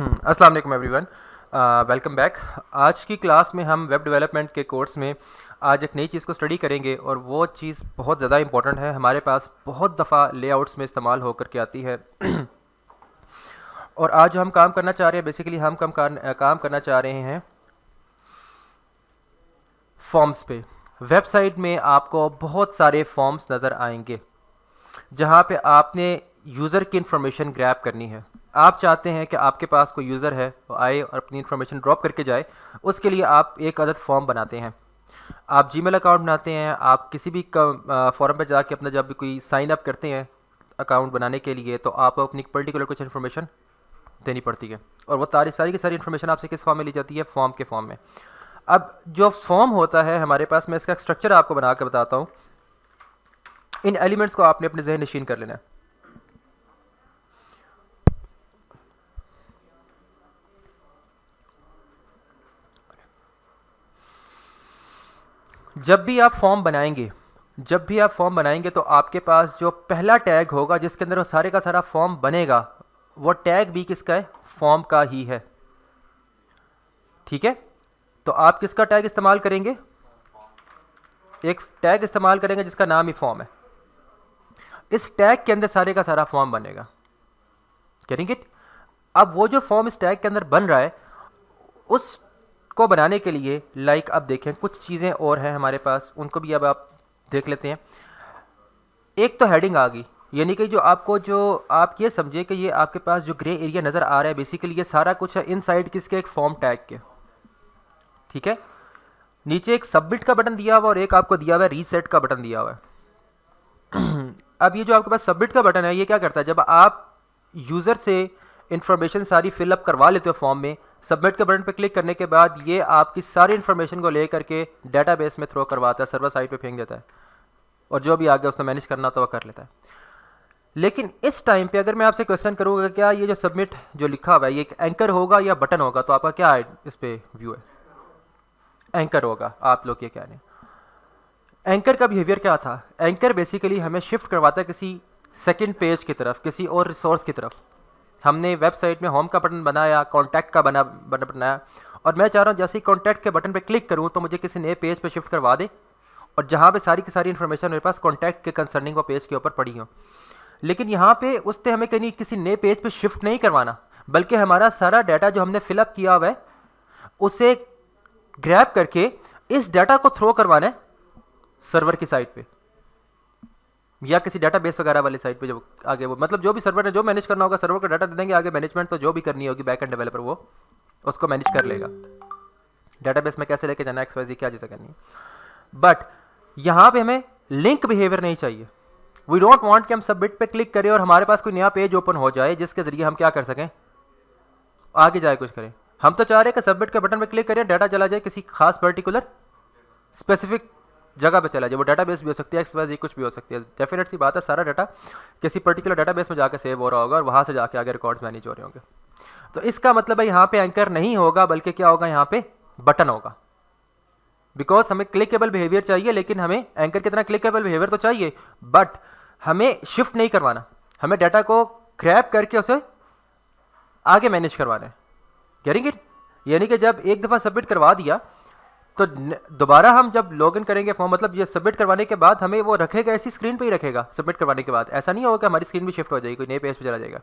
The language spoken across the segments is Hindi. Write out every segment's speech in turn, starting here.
अस्सलाम वालेकुम एवरीवन, वेलकम बैक। आज की क्लास में हम वेब डेवलपमेंट के कोर्स में आज एक नई चीज़ को स्टडी करेंगे और वो चीज़ बहुत ज़्यादा इंपॉर्टेंट है, हमारे पास बहुत दफ़ा लेआउट्स में इस्तेमाल होकर के आती है। और आज जो हम काम करना चाह रहे हैं, बेसिकली हम काम करना चाह रहे हैं फॉर्म्स पे। वेबसाइट में आपको बहुत सारे फॉर्म्स नज़र आएंगे जहाँ पे आपने यूज़र की इन्फॉर्मेशन ग्रैब करनी है। आप चाहते हैं कि आपके पास कोई यूज़र है वो आए और अपनी इन्फॉर्मेशन ड्रॉप करके जाए, उसके लिए आप एक अदद फॉर्म बनाते हैं। आप जीमेल अकाउंट बनाते हैं, आप किसी भी फॉर्म पर जाके अपना जब भी कोई साइन अप करते हैं अकाउंट बनाने के लिए, तो आपको अपनी पर्टिकुलर कुछ इन्फॉर्मेशन देनी पड़ती है और वो सारी की सारी इन्फॉर्मेशन आपसे किस फॉर्म में ली जाती है? फॉर्म के फॉर्म में। अब जो फॉर्म होता है हमारे पास, मैं इसका स्ट्रक्चर आपको बना कर बताता हूँ। इन एलिमेंट्स को आपने अपने जहन नशीन कर लेना है। जब भी आप फॉर्म बनाएंगे तो आपके पास जो पहला टैग होगा जिसके अंदर वो सारे का सारा फॉर्म बनेगा, वो टैग भी किसका है? फॉर्म का ही है। ठीक है, तो आप किसका टैग इस्तेमाल करेंगे? एक टैग इस्तेमाल करेंगे जिसका नाम ही फॉर्म है। इस टैग के अंदर सारे का सारा फॉर्म बनेगा। Getting it? अब वो जो फॉर्म इस टैग के अंदर बन रहा है, उसको बनाने के लिए अब देखें कुछ चीज़ें और हैं हमारे पास, उनको भी अब आप देख लेते हैं। एक तो हेडिंग आ गई, यानी कि जो आप ये समझे कि ये आपके पास जो ग्रे एरिया नज़र आ रहा है, बेसिकली ये सारा कुछ है इनसाइड किसके? एक फॉर्म टैग के। ठीक है, नीचे एक सबमिट का बटन दिया हुआ और एक आपको दिया हुआ है रीसेट का बटन दिया हुआ है। अब ये जो आपके पास सबमिट का बटन है, ये क्या करता है? जब आप यूज़र से इन्फॉर्मेशन सारी फिलअप करवा लेते हो फॉर्म में, सबमिट के बटन पर क्लिक करने के बाद ये आपकी सारी इन्फॉर्मेशन को ले करके डेटाबेस में थ्रो करवाता है, सर्वर साइट पे फेंक देता है और जो भी आगे उसने मैनेज करना होता है वो कर लेता है। लेकिन इस टाइम पे अगर मैं आपसे क्वेश्चन करूँगा क्या ये जो सबमिट जो लिखा हुआ है ये एक एंकर होगा या बटन होगा, तो आपका क्या है इस पर व्यू है? एंकर होगा। आप लोग ये कह रहे हैं एंकर का बिहेवियर क्या था? एंकर बेसिकली हमें शिफ्ट करवाता है किसी सेकंड पेज की तरफ, किसी और रिसोर्स की तरफ। हमने वेबसाइट में होम का बटन बनाया, कॉन्टैक्ट का बटन बनाया, और मैं चाह रहा हूँ जैसे ही कॉन्टैक्ट के बटन पे क्लिक करूँ तो मुझे किसी नए पेज पे शिफ्ट करवा दे और जहाँ पे सारी की सारी इन्फॉर्मेशन मेरे पास कॉन्टैक्ट के कंसर्निंग वो पेज के ऊपर पड़ी हो। लेकिन यहाँ पे उससे हमें कहीं किसी नए पेज पे शिफ्ट नहीं करवाना, बल्कि हमारा सारा डाटा जो हमने फिलअप किया हुआ है उसे ग्रैब करके इस डाटा को थ्रो करवाना है सर्वर की साइट पे या किसी डाटाबेस वगैरह वाली साइट पे। जो आगे वो मतलब जो भी सर्वर ने जो मैनेज करना होगा, सर्वर को डाटा दे देंगे, आगे मैनेजमेंट तो जो भी करनी होगी बैक एंड डेवलपर वो उसको मैनेज कर लेगा। डाटाबेस में कैसे लेके जाना, XYZ क्या चीज़ें करनी है। बट यहाँ पे हमें लिंक बिहेवियर नहीं चाहिए। वी डोंट वांट कि हम सबमिट पे क्लिक करें और हमारे पास कोई नया पेज ओपन हो जाए जिसके जरिए हम क्या कर सकें, आगे जाए कुछ करें। हम तो चाह रहे हैं कि सबमिट के बटन पे क्लिक करें, डाटा चला जाए किसी खास पर्टिकुलर स्पेसिफिक जगह पे चला जाए। वो डाटाबेस भी हो सकती है, XYZ कुछ भी हो सकती है। डेफिनेट सी बात है, सारा डाटा किसी पर्टिकुलर डाटाबेस में जाकर सेव हो रहा होगा और वहाँ से जाके आगे रिकॉर्ड्स मैनेज हो रहे होंगे। तो इसका मतलब है यहाँ पे एंकर नहीं होगा, बल्कि क्या होगा? यहाँ पे बटन होगा। बिकॉज हमें क्लिकेबल बिहेवियर चाहिए, लेकिन हमें एंकर की तरह क्लिकेबल बिहेवियर तो चाहिए, बट हमें शिफ्ट नहीं करवाना, हमें डाटा को ग्रैब करके उसे आगे मैनेज करवाना है। Getting it? यानी कि जब एक दफ़ा सबमिट करवा दिया तो दोबारा हम जब लॉगिन करेंगे फॉर्म, मतलब ये सबमिट करवाने के बाद हमें वो रखेगा, ऐसी स्क्रीन पे ही रखेगा। सबमिट करवाने के बाद ऐसा नहीं होगा कि हमारी स्क्रीन भी शिफ्ट हो जाएगी, कोई नए पेज पे चला जाएगा।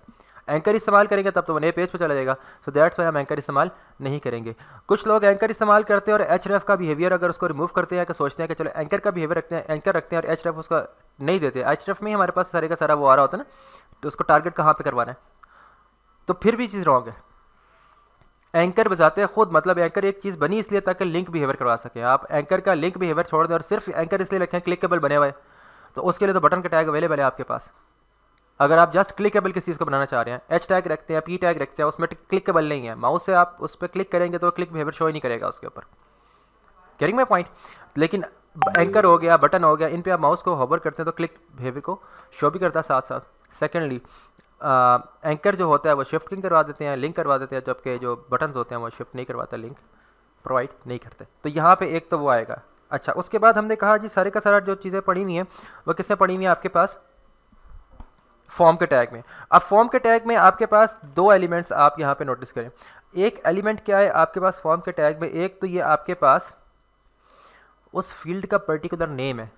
एंकर इस्तेमाल करेंगे तब तो वो नए पेज पे चला जाएगा। सो दैट्स वाई हम एंकर इस्तेमाल नहीं करेंगे। कुछ लोग एंकर इस्तेमाल करते हैं और एचरेफ का बिहेवियर अगर उसको रिमूव करते हैं कि सोचते हैं कि चलो एंकर का बिहेवियर रखते हैं, एंकर रखते हैं और एचरेफ उसका नहीं देते। एचरेफ में ही हमारे पास सारे का सारा वो आ रहा होता है ना, तो उसको टारगेट कहाँ पर करवाना है, तो फिर भी चीज़ रॉन्ग है। एंकर बजाते हैं खुद, मतलब एंकर एक चीज़ बनी इसलिए ताकि लिंक बिहेवियर करवा सकें। आप एंकर का लिंक बिहेवियर छोड़ दें और सिर्फ एंकर इसलिए रखें क्लिकेबल बने हुए, तो उसके लिए तो बटन का टैग अवेलेबल है आपके पास। अगर आप जस्ट क्लिकेबल किसी चीज़ को बनाना चाह रहे हैं, एच टैग रखते हैं, पी टैग रखते हैं, उसमें क्लिकेबल नहीं है, माउस से आप उस पर क्लिक करेंगे तो क्लिक बिहेवियर शो ही नहीं करेगा उसके ऊपर। Carrying my point? लेकिन एंकर हो गया, बटन हो गया, इन पर आप माउस को होवर करते हैं तो क्लिक बिहेवियर को शो भी करता है साथ साथ। सेकेंडली एंकर जो होता है वो शिफ्टिंग करवा देते हैं, लिंक करवा देते हैं, जबकि जो बटन्स होते हैं वो शिफ्ट नहीं करवाते, लिंक प्रोवाइड नहीं करते। तो यहाँ पे एक तो वो आएगा। अच्छा, उसके बाद हमने कहा जी सारे का सारा जो चीज़ें पड़ी हुई हैं वो किससे पड़ी हुई हैं? आपके पास फॉर्म के टैग में। अब फॉर्म के टैग में आपके पास दो एलिमेंट्स आप यहाँ पे नोटिस करें। एक एलिमेंट क्या है आपके पास फॉर्म के टैग में, एक तो ये आपके पास उस फील्ड का पर्टिकुलर नेम है।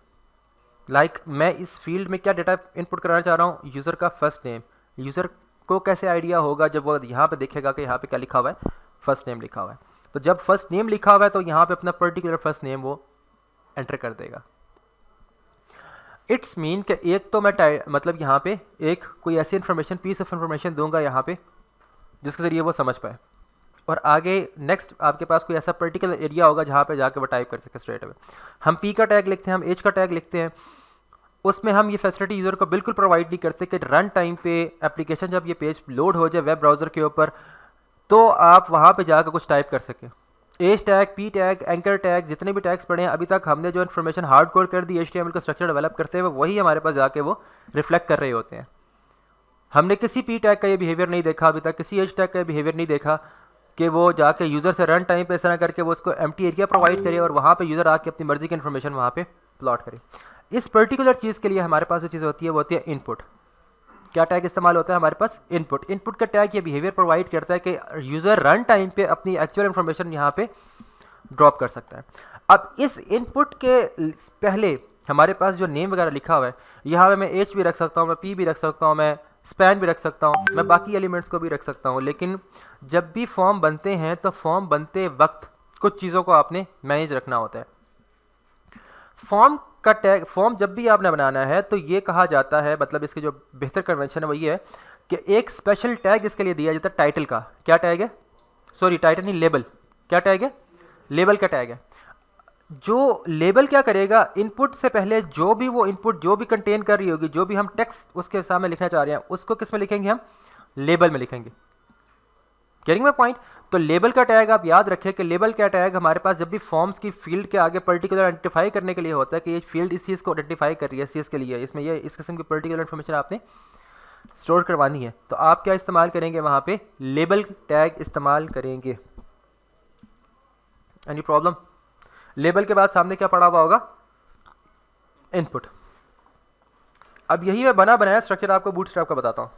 लाइक मैं इस फील्ड में क्या डेटा इनपुट कराना चाह रहा हूँ, यूज़र का फर्स्ट नेम। यूज़र को कैसे आइडिया होगा जब वो यहाँ पे देखेगा कि यहाँ पे क्या लिखा हुआ है, फर्स्ट नेम लिखा हुआ है। तो जब फर्स्ट नेम लिखा हुआ है तो यहाँ पे अपना पर्टिकुलर फर्स्ट नेम वो एंटर कर देगा। इट्स मीन कि एक तो मैं मतलब यहाँ पे एक कोई ऐसी इन्फॉर्मेशन, पीस ऑफ इन्फॉर्मेशन दूंगा यहाँ पे जिसके ज़रिए वो समझ पाए, और आगे नेक्स्ट आपके पास कोई ऐसा पर्टिकुलर एरिया होगा जहाँ पे जाके वो टाइप कर सके स्ट्रेट अवे। हम पी का टैग लिखते हैं, हम एच का टैग लिखते हैं, उसमें हम ये फैसिलिटी यूज़र को बिल्कुल प्रोवाइड नहीं करते कि रन टाइम पे एप्लीकेशन जब ये पेज लोड हो जाए वेब ब्राउज़र के ऊपर तो आप वहाँ पे जाकर कुछ टाइप कर सकें। H tag, P tag, anchor tag, जितने भी टैग्स पढ़े हैं अभी तक, हमने जो इन्फॉर्मेशन हार्ड कोड कर दी HTML का स्ट्रक्चर डेवलप करते हुए, वही हमारे पास जाके वो रिफ्लेक्ट कर रहे होते हैं। हमने किसी पी टैग का ये बिहेवियर नहीं देखा अभी तक, किसी एच टैग का बिहेवियर नहीं देखा कि वो जाके यूज़र से रन टाइम पे इस तरह करके वो उसको एम्प्टी एरिया प्रोवाइड करे और वहाँ पे यूज़र आके अपनी मर्जी की इन्फॉर्मेशन वहाँ पे प्लॉट करे। इस पर्टिकुलर चीज़ के लिए हमारे पास जो चीज़ होती है वो होती है इनपुट। क्या टैग इस्तेमाल होता है हमारे पास, इनपुट। इनपुट का टैग ये बिहेवियर प्रोवाइड करता है कि यूज़र रन टाइम पे अपनी एक्चुअल इन्फॉर्मेशन यहाँ पे ड्रॉप कर सकता है। अब इस इनपुट के पहले हमारे पास जो नेम वगैरह लिखा हुआ है, यहाँ पे मैं एच भी रख सकता हूँ, मैं पी भी रख सकता हूँ, मैं स्पैन भी रख सकता हूँ, मैं बाकी एलिमेंट्स को भी रख सकता हूँ। लेकिन जब भी फॉर्म बनते हैं तो फॉर्म बनते वक्त कुछ चीज़ों को आपने मैनेज रखना होता है। फॉर्म का टैग, फॉर्म जब भी आपने बनाना है तो ये कहा जाता है, मतलब इसके जो बेहतर कन्वेंशन है वो ये है कि एक स्पेशल टैग इसके लिए दिया जाता है टाइटल का। क्या टैग है, सॉरी टाइटल नहीं, लेबल। क्या टैग है, लेबल का टैग है। जो लेबल क्या करेगा, इनपुट से पहले जो भी वो इनपुट जो भी कंटेन कर रही होगी, जो भी हम टेक्स्ट उसके सामने लिखना चाह रहे हैं, उसको किस में लिखेंगे, हम लेबल में लिखेंगे। Getting my point. तो लेबल का टैग आप याद रखें कि लेबल का टैग हमारे पास जब भी फॉर्म्स की फील्ड के आगे पर्टिकुलर आइडेंटिफाई करने के लिए होता है कि ये फील्ड इस चीज़ को आइडेंटिफाई कर रही है, इस चीज़ के लिए इसमें ये इस किस्म की पर्टिकुलर इन्फॉर्मेशन आपने स्टोर करवानी है, तो आप क्या इस्तेमाल करेंगे, वहाँ पे लेबल टैग इस्तेमाल करेंगे। Any problem. लेबल के बाद सामने क्या पड़ा हुआ होगा, इनपुट। अब यही मैं बना बनाया स्ट्रक्चर आपको बूटस्ट्रैप का बताता हूँ।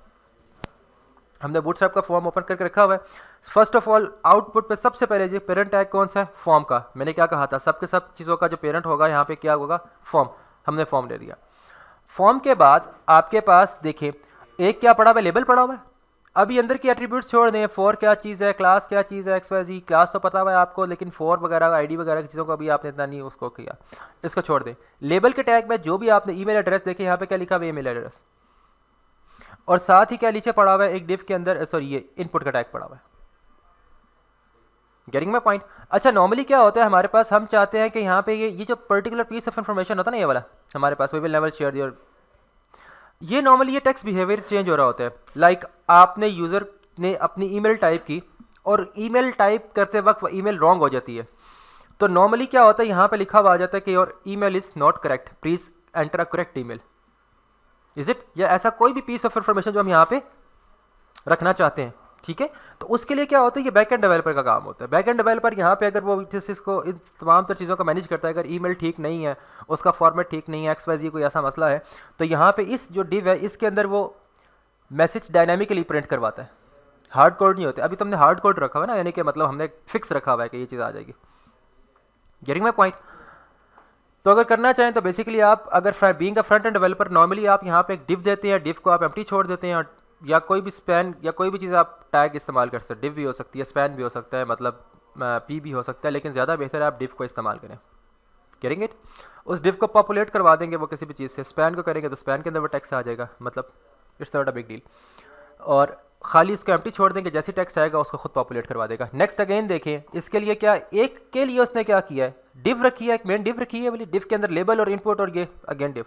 हमने बूटस्ट्रैप का फॉर्म ओपन करके रखा हुआ है। फर्स्ट ऑफ ऑल आउटपुट पे सबसे पहले जो पेरेंट टैग कौन सा है, फॉर्म का। मैंने क्या कहा था, सबके सब चीज़ों का जो पेरेंट होगा यहाँ पे क्या होगा, फॉर्म। हमने फॉर्म दे दिया। फॉर्म के बाद आपके पास देखिए एक क्या पड़ा हुआ है, लेबल पड़ा हुआ है। अभी अंदर की एट्रीब्यूट्स छोड़ दें, फॉर क्या चीज़ है, क्लास क्या चीज़ है, XYZ। क्लास तो पता हुआ है आपको, लेकिन फॉर वगैरह आईडी वगैरह की चीज़ों को अभी आपने इतना नहीं उसको किया, इसको छोड़ दें। लेबल के टैग में जो भी आपने ईमेल एड्रेस देखे, यहाँ पे क्या लिखा हुआ है, ईमेल एड्रेस, और साथ ही क्या नीचे पड़ा हुआ है एक डिव के अंदर, सॉरी ये इनपुट का टैग पड़ा हुआ है। Getting my point. अच्छा नॉर्मली क्या होता है हमारे पास, हम चाहते हैं कि यहाँ पे ये जो पर्टिकुलर पीस ऑफ इन्फॉर्मेशन होता है ना, ये वाला हमारे पास, we will never share your, ये नॉर्मली ये टेक्स्ट बिहेवियर चेंज हो रहा होता है। लाइक आपने यूज़र ने अपनी ईमेल टाइप की और ईमेल टाइप करते वक्त ईमेल रॉन्ग हो जाती है, तो नॉर्मली क्या होता है यहाँ पे लिखा हुआ आ जाता है कि your email is not correct, please enter a correct email, is it, या ऐसा कोई भी पीस ऑफ इन्फॉर्मेशन जो हम यहाँ पे रखना चाहते हैं। ठीक है, तो उसके लिए क्या होता है, ये बैक एंड डेवलपर का काम होता है। बैक एंड डेवलपर यहाँ पे अगर वो इसको इन तमाम तर चीज़ों को मैनेज करता है, अगर ईमेल ठीक नहीं है, उसका फॉर्मेट ठीक नहीं है, XYZ कोई ऐसा मसला है, तो यहाँ पे इस जो डिव है इसके अंदर वो मैसेज डायनामिकली प्रिंट करवाता है, हार्ड कोड नहीं होते। अभी तुमने हार्ड कोड रखा हुआ है ना, यानी कि मतलब हमने फिक्स रखा हुआ है कि ये चीज़ आ जाएगी। Getting my point. तो अगर करना चाहें तो बेसिकली आप अगर being a front end developer, normally आप यहाँ पे एक डिव देते हैं, डिव को आप एम्प्टी छोड़ देते हैं, या कोई भी स्पैन या कोई भी चीज़ आप टैग इस्तेमाल कर सकते हैं। डिव भी हो सकती है, स्पैन भी हो सकता है, मतलब पी भी हो सकता है, लेकिन ज़्यादा बेहतर है आप डिव को इस्तेमाल करें। Getting it. उस डिव को पॉपुलेट करवा देंगे वो किसी भी चीज़ से, स्पैन को करेंगे तो स्पैन के अंदर वो टेक्स्ट आ जाएगा, मतलब it's not a big deal. और खाली इसको एम्प्टी छोड़ देंगे, जैसे टेक्स्ट आएगा उसको खुद पॉपुलेट करवा देगा। नेक्स्ट अगेन देखें, इसके लिए क्या, एक के लिए उसने क्या किया है, डिव रखी है, एक मेन डिव रखी है, बोली डिव के अंदर लेबल और इनपुट, और ये अगेन डिव।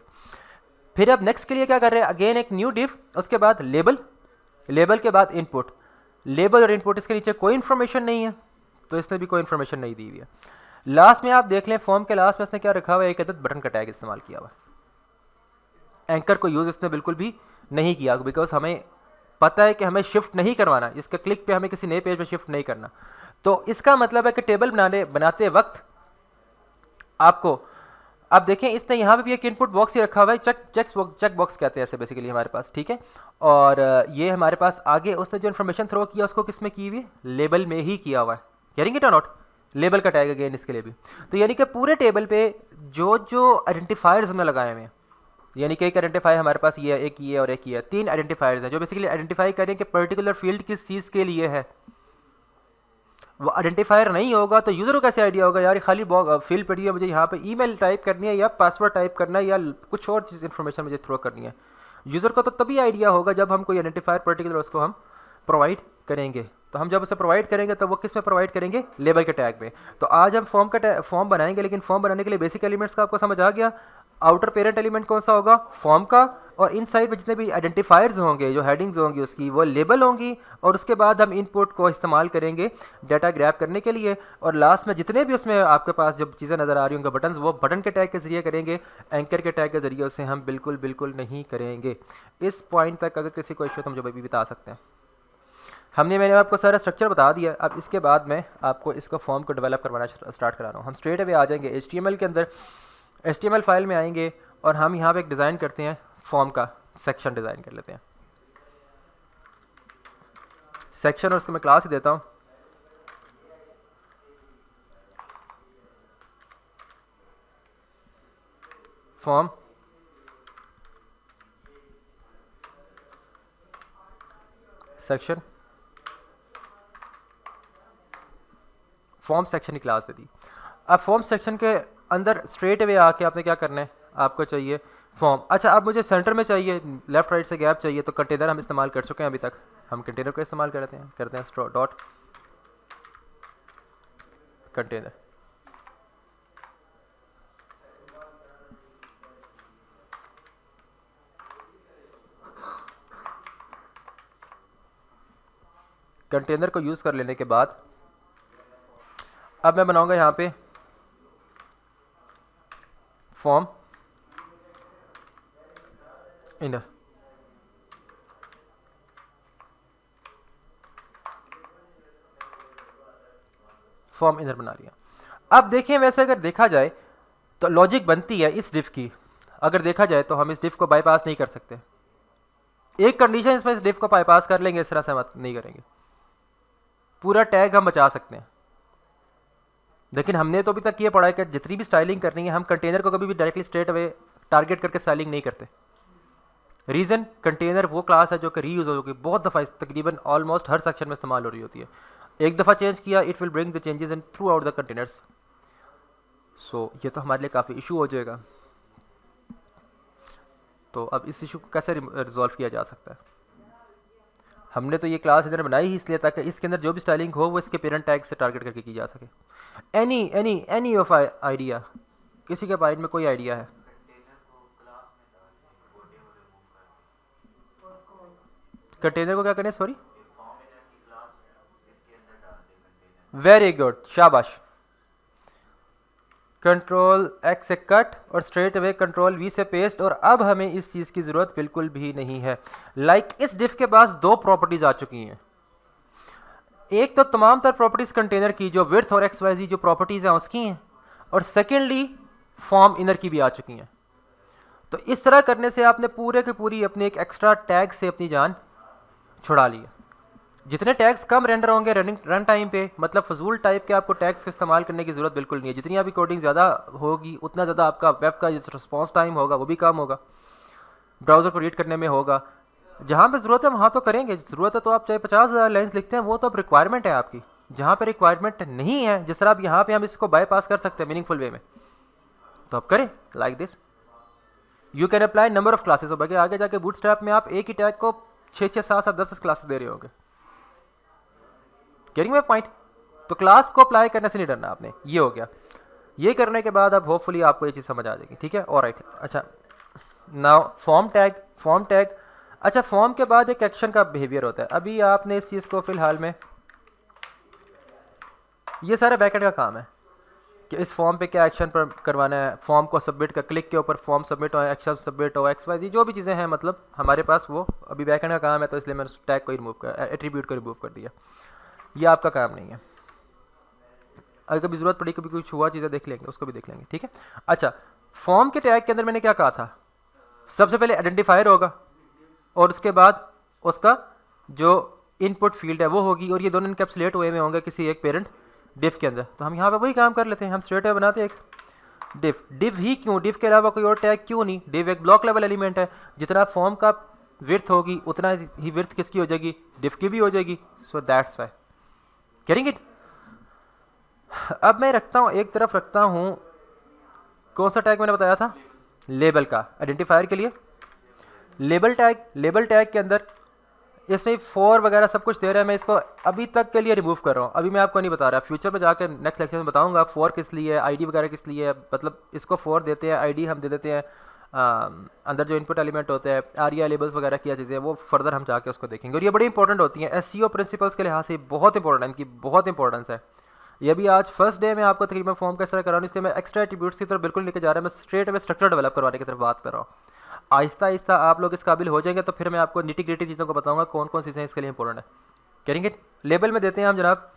फिर अब नेक्स्ट के लिए क्या कर रहे हैं, अगेन एक न्यू डिव, उसके बाद लेबल, लेबल के बाद इनपुट, लेबल और इनपुट, इसके नीचे कोई इन्फॉर्मेशन नहीं है, तो इसने भी कोई इन्फॉर्मेशन नहीं दी हुई है। लास्ट में आप देख लें, फॉर्म के लास्ट में इसने क्या रखा हुआ है, एक अदद बटन का टैग इस्तेमाल किया हुआ है। एंकर को यूज़ इसने बिल्कुल भी नहीं किया, बिकॉज हमें पता है कि हमें शिफ्ट नहीं करवाना, इसके क्लिक पे हमें किसी नए पेज पे शिफ्ट नहीं करना। तो इसका मतलब है कि टेबल बनाते वक्त आपको अब देखें इसने यहाँ पे भी एक इनपुट बॉक्स ही रखा हुआ है, चेक बॉक्स कहते हैं ऐसे बेसिकली हमारे पास, ठीक है। और ये हमारे पास आगे उसने जो इन्फॉर्मेशन थ्रो किया उसको किस में की हुई, लेबल में ही किया हुआ है, गेटिंग इट और नॉट। लेबल का टैग अगेन इसके लिए भी। तो यानी कि पूरे टेबल पे जो जो आइडेंटिफायर्स हमने लगाए हुए हैं, यानी कि एक आइडेंटिफायर हमारे पास ये है, एक ये और एक ये है, 3 आइडेंटिफायर्स हैं जो बेसिकली आइडेंटिफाई करें कि पर्टिकुलर फील्ड किस चीज़ के लिए है। वो आइडेंटिफायर नहीं होगा तो यूज़र को कैसे आइडिया होगा यार खाली फील्ड पड़ी है, मुझे यहाँ पे ईमेल टाइप करनी है या पासवर्ड टाइप करना है या कुछ और चीज़ इन्फॉर्मेशन मुझे थ्रो करनी है। यूज़र को तो तभी आइडिया होगा जब हम कोई आइडेंटिफायर पर्टिकुलर उसको हम प्रोवाइड करेंगे। तो हम जब उसे प्रोवाइड करेंगे तो वो किस में प्रोवाइड करेंगे, लेबल के टैग में। तो आज हम फॉर्म बनाएंगे, लेकिन फॉर्म बनाने के लिए बेसिक एलिमेंट्स का आपको समझ आ गया। आउटर पेरेंट एलिमेंट कौन सा होगा, फॉर्म का, और इन साइड में जितने भी आइडेंटिफायर्स होंगे, जो हेडिंग्स होंगी उसकी, वो लेबल होंगी। और उसके बाद हम इनपुट को इस्तेमाल करेंगे डाटा ग्रैब करने के लिए। और लास्ट में जितने भी उसमें आपके पास जब चीज़ें नज़र आ रही होंगी बटन्स, वो बटन के टैग के जरिए करेंगे, एंकर के टैग के जरिए उसे हम बिल्कुल नहीं करेंगे। इस पॉइंट तक अगर किसी को इशू तो हम जो भी बता सकते हैं। मैंने आपको सारा स्ट्रक्चर बता दिया। अब इसके बाद मैं आपको इसको फॉर्म को डेवलप करवाना स्टार्ट करा रहा हूँ। हम स्ट्रेट अवे आ जाएंगे HTML के अंदर, HTML फाइल में आएंगे और हम यहाँ पे एक डिज़ाइन करते हैं, फॉर्म का सेक्शन डिज़ाइन कर लेते हैं। सेक्शन और उसको मैं क्लास ही देता हूँ, फॉर्म सेक्शन, फॉर्म सेक्शन की क्लास दे दी। अब फॉर्म सेक्शन के अंदर स्ट्रेट अवे आके आपने क्या करना है, आपको चाहिए फॉर्म। अच्छा, अब मुझे सेंटर में चाहिए, लेफ्ट राइट से गैप चाहिए, तो कंटेनर हम इस्तेमाल कर चुके हैं अभी तक, हम कंटेनर को इस्तेमाल करते हैं डॉट कंटेनर। कंटेनर को यूज़ कर लेने के बाद अब मैं बनाऊंगा यहाँ पे फॉर्म इनर। फॉर्म इनर बना लिया। अब देखें, वैसे अगर देखा जाए तो लॉजिक बनती है इस डिफ की, अगर देखा जाए तो हम इस डिफ को बाईपास नहीं कर सकते। एक कंडीशन इसमें, इस डिफ को बाईपास कर लेंगे, इस तरह से मत नहीं करेंगे, पूरा टैग हम बचा सकते हैं। लेकिन हमने तो अभी तक ये पढ़ा है कि जितनी भी स्टाइलिंग करनी है, हम कंटेनर को कभी भी डायरेक्टली स्ट्रेट अवे टारगेट करके स्टाइलिंग नहीं करते। रीज़न, कंटेनर वो क्लास है जो कि रीयूज होगी, बहुत दफ़ा तकरीबन ऑलमोस्ट हर सेक्शन में इस्तेमाल हो रही होती है। एक दफ़ा चेंज किया, it will bring the changes in throughout the containers. So ये तो हमारे लिए काफ़ी इशू हो जाएगा। तो अब इस इशू को कैसे रिजॉल्व किया जा सकता है, हमने तो ये क्लास इधर बनाई ही इसलिए ताकि इसके अंदर जो भी स्टाइलिंग हो वो इसके पेरेंट टैग से टारगेट करके की जा सके। एनी ऑफ आइडिया, किसी के माइंड में कोई आइडिया है? कंटेनर को क्या करें, सॉरी, वेरी गुड, शाबाश। कंट्रोल X से कट और स्ट्रेट अवे कंट्रोल V से पेस्ट। और अब हमें इस चीज़ की ज़रूरत बिल्कुल भी नहीं है। इस डिफ के पास 2 प्रॉपर्टीज़ आ चुकी हैं। एक तो तमाम तर प्रॉपर्टीज़ कंटेनर की जो विड्थ और XYZ जो प्रॉपर्टीज़ हैं उसकी हैं, और सेकेंडली फॉर्म इनर की भी आ चुकी हैं। तो इस तरह करने से आपने पूरे के पूरी अपने एक एक्स्ट्रा टैग से अपनी जान छुड़ा ली है। जितने टैग्स कम रेंडर होंगे रन टाइम पे, मतलब फजूल टाइप के आपको टैग्स का इस्तेमाल करने की ज़रूरत बिल्कुल नहीं है। जितनी आपकी कोडिंग ज़्यादा होगी उतना ज़्यादा आपका वेब का रिस्पॉन्स टाइम होगा वो भी कम होगा, ब्राउज़र को रीड करने में होगा। जहाँ पे ज़रूरत है वहाँ तो करेंगे, ज़रूरत है तो आप चाहे 50,000 लाइन्स लिखते हैं, वो तो अब रिक्वायरमेंट है आपकी। जहाँ पर रिक्वायरमेंट नहीं है, जिस तरह अब यहाँ पर हम इसको बाईपास कर सकते हैं मीनिंगफुल वे में, तो आप करें like this. You can apply number of classes. हो बाकी आगे जाके बूटस्ट्रैप में आप एक ही टैग को 6, 7, 10 क्लासेस दे रहे होंगे। Getting my point? तो क्लास को अप्लाई करने से नहीं डरना आपने। ये हो गया। ये करने के बाद अब होपफुली आपको ये चीज़ समझ आ जाएगी, ठीक है। ऑलराइट, अच्छा नाउ फॉर्म टैग। अच्छा, फॉर्म के बाद एक एक्शन का बिहेवियर होता है। अभी आपने इस चीज़ को फिलहाल में, ये सारा बैकएंड का काम है कि इस फॉर्म पे क्या एक्शन पर करवाना है। फॉर्म को सबमिट का क्लिक के ऊपर फॉर्म सबमिट हो, एक्शन सबमिट हो, XYZ जो भी चीज़ें हैं, मतलब हमारे पास वो अभी बैकएंड का काम है। तो इसलिए मैंने टैग को रिमूव कर, एट्रीब्यूट को रिमूव कर दिया। ये आपका काम नहीं है। अगर कभी ज़रूरत पड़ी, कभी कुछ हुआ चीज़ें देख लेंगे, उसको भी देख लेंगे, ठीक है। अच्छा, फॉर्म के टैग के अंदर मैंने क्या कहा था, सबसे पहले आइडेंटिफायर होगा और उसके बाद उसका जो इनपुट फील्ड है वो होगी, और ये दोनों इनकैप्सुलेट हुए में होंगे किसी एक पेरेंट डिफ के अंदर। तो हम यहाँ पे वही काम कर लेते हैं, हम स्ट्रेट अवे बनाते हैं एक डिफ। डिफ ही क्यों, डिफ के अलावा कोई और टैग क्यों नहीं? डिफ एक ब्लॉक लेवल एलिमेंट है, जितना फॉर्म का विड्थ होगी उतना ही विड्थ किसकी हो जाएगी, डिफ की भी हो जाएगी। So that's why getting it. अब मैं रखता हूँ एक तरफ रखता हूँ, कौन सा टैग मैंने बताया था, लेबल का, आइडेंटिफायर के लिए लेबल टैग। लेबल टैग के अंदर इसमें फॉर वगैरह सब कुछ दे रहा है, मैं इसको अभी तक के लिए रिमूव कर रहा हूँ, अभी मैं आपको नहीं बता रहा, फ्यूचर में जाकर नेक्स्ट लेक्चर में बताऊंगा फॉर किस लिए है, आईडी वगैरह किस लिए है। मतलब इसको फॉर देते हैं, आईडी हम दे देते हैं, अंदर जो इनपुट एलिमेंट होते हैं आरिया लेबल्स वगैरह की चीज़ें, वो फर्दर हम जाके उसको देखेंगे, और ये बड़ी इंपॉर्टेंट होती हैं एसईओ प्रिंसिपल्स के लिहाज से, बहुत इंपॉर्टेंट है, इनकी बहुत इंपॉर्टेंस है। ये भी आज फर्स्ट डे में आपको तकरीबन फॉर्म कैसे करा रहा हूँ, इसलिए मैं एक्स्ट्रा एट्रीब्यूट्स की तरफ बिल्कुल लेके जा रहा हूँ, मैं स्ट्रेट अवे स्ट्रक्चर डेवलप करवाने की तरफ बात कर रहा हूँ। आहिस्ता आहिस्ता आप लोग इस काबिल हो जाएंगे तो फिर मैं आपको निटी ग्रिटी चीज़ों को बताऊंगा कौन कौन सी चीज़ें इसके लिए इंपॉर्टेंट है। करेंगे लेबल में देते हैं हम जनाब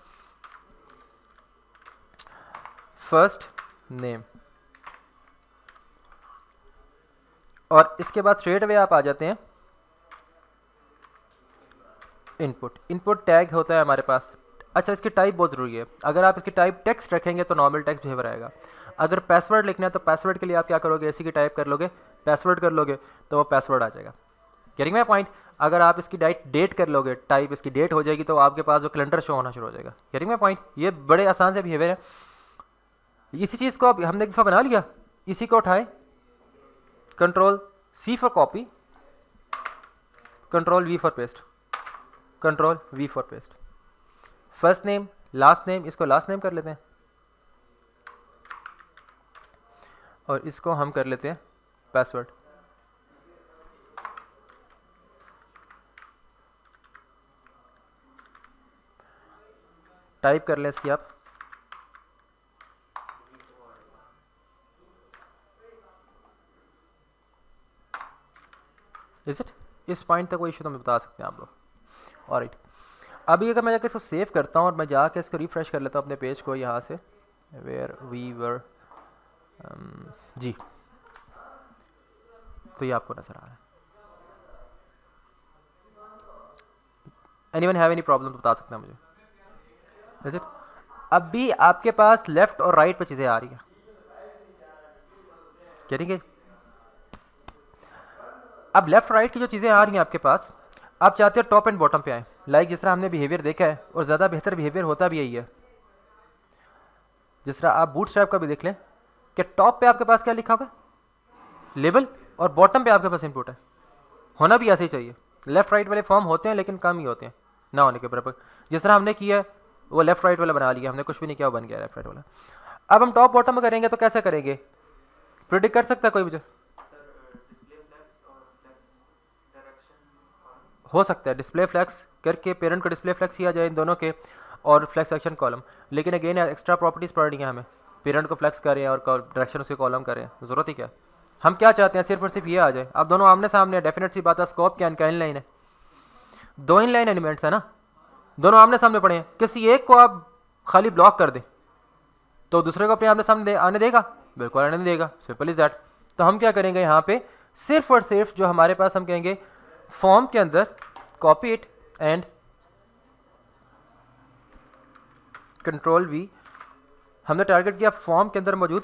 फर्स्ट नेम, और इसके बाद स्ट्रेट अवे आप आ जाते हैं इनपुट। इनपुट टैग होता है हमारे पास। अच्छा, इसकी टाइप बहुत ज़रूरी है, अगर आप इसकी टाइप टेक्स्ट रखेंगे तो नॉर्मल टेक्स्ट बिहेवियर आएगा। अगर पासवर्ड लिखना है तो पासवर्ड के लिए आप क्या करोगे, ऐसी की टाइप कर लोगे, पासवर्ड कर लोगे तो वो पासवर्ड आ जाएगा। Getting my point. अगर आप इसकी डेट कर लोगे, टाइप इसकी डेट हो जाएगी, तो आपके पास वो कैलेंडर शो होना शुरू हो जाएगा। Getting my point. ये बड़े आसान से बिहेवियर है। इसी चीज़ को अब हमने एक दफ़ा बना लिया, इसी को उठाए, control C for copy, control V for paste, control V for paste. First name last name, इसको लास्ट नेम कर लेते हैं और इसको हम कर लेते हैं पासवर्ड। टाइप कर लें इसकी आप, इज इट। इस पॉइंट तक कोई इशू तो मैं बता सकते हैं आप लोग। ऑलराइट, अभी अगर मैं जाकर इसको सेव करता हूँ और मैं जाकर इसको रिफ्रेश कर लेता हूँ अपने पेज को यहाँ से, वेयर वी वर जी, तो ये आपको नजर आ रहा है। एनीवन हैव एनी प्रॉब्लम तो बता सकते हैं मुझे, इज इट। अब भी आपके पास लेफ्ट और राइट पे चीज़ें आ रही हैं, ठीक है। अब लेफ्ट राइट की जो चीज़ें आ रही हैं आपके पास, आप चाहते हो टॉप एंड बॉटम पे आए, लाइक जिस तरह हमने बिहेवियर देखा है, और ज़्यादा बेहतर बिहेवियर होता भी यही है। जिस तरह आप बूटस्ट्रैप का भी देख लें कि टॉप पे आपके पास क्या लिखा हुआ है, लेबल, और बॉटम पे आपके पास इनपुट है। होना भी ऐसे ही चाहिए। लेफ्ट राइट वाले फॉर्म होते हैं लेकिन कम ही होते हैं, ना होने के बराबर। जिस तरह हमने किया है वो लेफ्ट राइट वाला बना लिया, हमने कुछ भी नहीं किया, वो बन गया लेफ्ट राइट वाला। अब हम टॉप बॉटम में करेंगे तो कैसे करेंगे, प्रिडिक्ट कर सकता है कोई मुझे? हो सकता है डिस्प्ले फ्लैक्स करके पेरेंट को डिस्प्ले फ्लैक्स किया जाए इन दोनों के, और फ्लैक्स एक्शन कॉलम। लेकिन अगेन एक्स्ट्रा प्रॉपर्टीज पढ़नी है हमें, पेरेंट को फ्लैक्स करें और डायरेक्शन उसके कॉलम करें, ज़रूरत ही क्या। हम क्या चाहते हैं, सिर्फ और सिर्फ ये आ जाए। अब दोनों आमने सामने, डेफिनेट सी बात है, स्कोप क्या इनका इनलाइन है, दो इनलाइन एलिमेंट्स है ना, दोनों आमने सामने पड़े हैं। किसी एक को आप खाली ब्लॉक कर दें तो दूसरे को अपने आमने सामने आने देगा? बिल्कुल आने नहीं देगा, सिंपल इज दैट। तो हम क्या करेंगे यहाँ पे, सिर्फ और सिर्फ जो हमारे पास, हम कहेंगे फॉर्म के अंदर copy it and control we. हमने टारगेट किया फॉर्म के अंदर मौजूद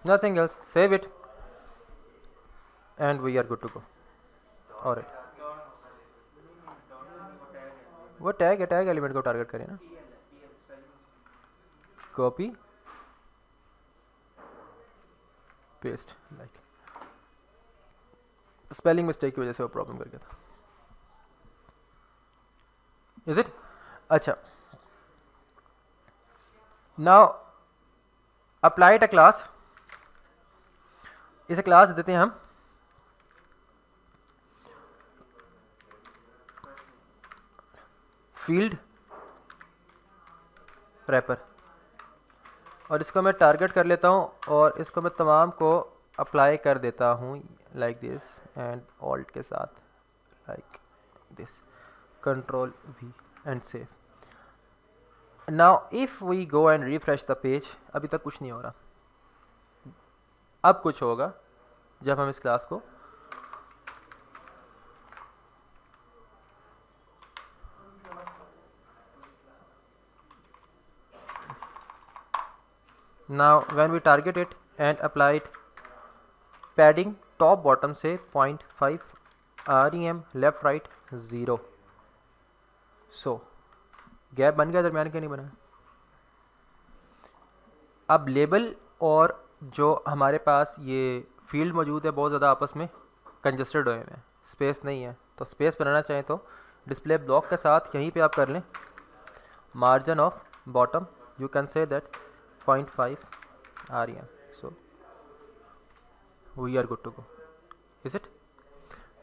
nothing else, save it and we are good to go. Alright, वो टैग एलिमेंट को टारगेट करें ना, copy paste, like spelling mistake की वजह से वो प्रॉब्लम कर गया था, इज इट। अच्छा, नाउ अप्लाइड अ क्लास, इसे क्लास देते हैं हम फील्ड रैपर, और इसको मैं टारगेट कर लेता हूँ और इसको मैं तमाम को अप्लाई कर देता हूँ लाइक दिस एंड ऑल्ट के साथ, like this, control V and save. Now if we go and refresh the page, अभी तक कुछ नहीं हो रहा, अब कुछ होगा जब हम इस क्लास को now when we target it and apply it padding top bottom से 0.5 REM लेफ्ट राइट 0, सो गैप बन गया दरमियान के, नहीं बना। अब लेबल और जो हमारे पास ये फील्ड मौजूद है बहुत ज़्यादा आपस में कंजस्टेड हुए हैं, स्पेस नहीं है, तो स्पेस बनाना चाहें तो डिस्प्ले ब्लॉक के साथ यहीं पे आप कर लें margin of bottom, you can say that 0.5 REM, so we are good to go, is it.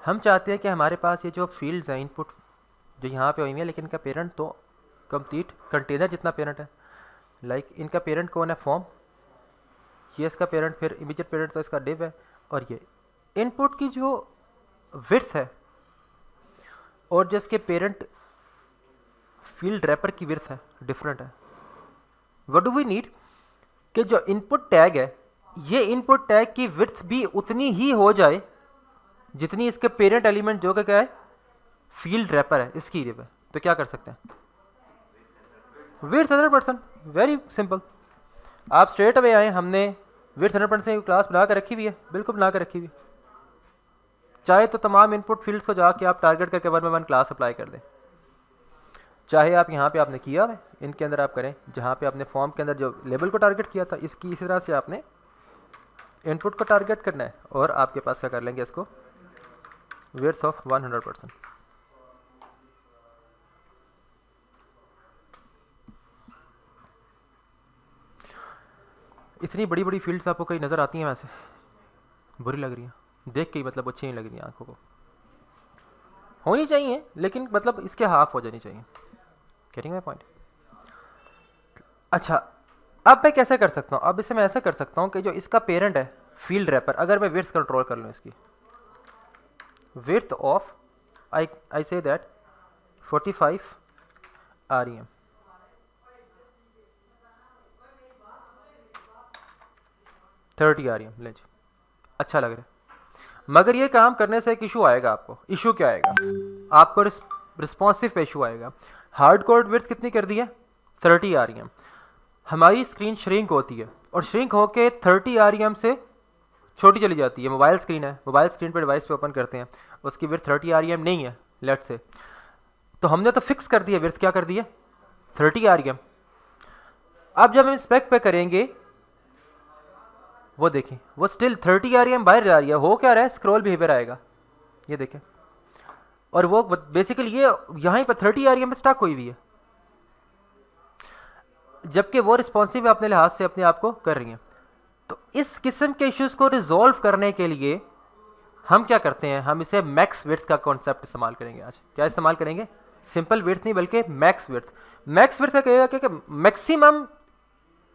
हम चाहते हैं कि हमारे पास ये जो फील्ड्स हैं इनपुट जो यहाँ पे हुई हैं, लेकिन इनका पेरेंट तो कंप्लीट कंटेनर जितना पेरेंट है, लाइक इनका पेरेंट कौन है, फॉर्म, ये इसका पेरेंट, फिर इमीडिएट पेरेंट तो इसका डिव है, और ये इनपुट की जो विड्थ है और जिसके पेरेंट फील्ड रैपर की विड्थ है डिफरेंट है। व्हाट डू वी नीड कि जो इनपुट टैग है ये इनपुट टैग की विड्थ भी उतनी ही हो जाए जितनी इसके पेरेंट एलिमेंट जो कि क्या है फील्ड रैपर है इसकी रिव है। तो क्या कर सकते हैं, विड्थ 100%, वेरी सिंपल। आप स्ट्रेट अवे आए, हमने विड्थ 100% क्लास बना कर रखी हुई है, बिल्कुल बना कर रखी हुई है। चाहे तो तमाम इनपुट फील्ड्स को जाके आप टारगेट करके 1 by 1 क्लास अप्लाई कर दें, चाहे आप यहाँ पे आपने किया है इनके अंदर आप करें, जहाँ पे आपने फॉर्म के अंदर जो लेबल को टारगेट किया था इसकी इसी तरह से आपने इनपुट को टारगेट करना है, और आपके पास क्या कर लेंगे इसको विड्थ ऑफ 100%। इतनी बड़ी बड़ी फील्ड्स आपको कहीं नज़र आती हैं, वैसे बुरी लग रही हैं देख के ही, मतलब अच्छी नहीं लग रही हैं आंखों को, होनी चाहिए लेकिन मतलब इसके हाफ हो जानी चाहिए, गेटिंग माय पॉइंट। अच्छा, अब मैं कैसे कर सकता हूँ, अब इसे मैं ऐसे कर सकता हूँ कि जो इसका पेरेंट है फील्ड रैपर, अगर मैं विड्थ कंट्रोल कर लूँ इसकी width of I say that 45 REM, ले जी, अच्छा लग रहा है। मगर ये काम करने से एक इशू आएगा आपको, इशू क्या आएगा आपको, रिस्पॉन्सिव पे इशू आएगा। हार्ड कोड विड्थ कितनी कर दी है 30 REM, हमारी स्क्रीन श्रिंक होती है और श्रिंक होके 30 REM से छोटी चली जाती है। मोबाइल स्क्रीन है, मोबाइल स्क्रीन पे डिवाइस पे ओपन करते हैं, उसकी विड्थ 30 REM नहीं है लेट से, तो हमने तो फिक्स कर दिया विड्थ, क्या कर दिया 30 REM। अब जब हम स्पेक पे करेंगे वो देखें वो स्टिल 30 REM बाहर जा रही है, हो क्या रहा है स्क्रॉल बिहेवियर आएगा, ये देखें, और वो बेसिकली ये यहाँ पर 30 REM पे स्टक हुई हुई है, जबकि वो रिस्पॉन्सिव अपने लिहाज से अपने आप को कर रही हैं। तो इस किस्म के इश्यूज को रिजॉल्व करने के लिए हम क्या करते हैं, हम इसे मैक्स विड्थ का कॉन्सेप्ट इस्तेमाल करेंगे। आज क्या इस्तेमाल करेंगे, सिंपल विड्थ नहीं बल्कि मैक्स विड्थ। मैक्स विड्थ का कहेगा कि मैक्सिमम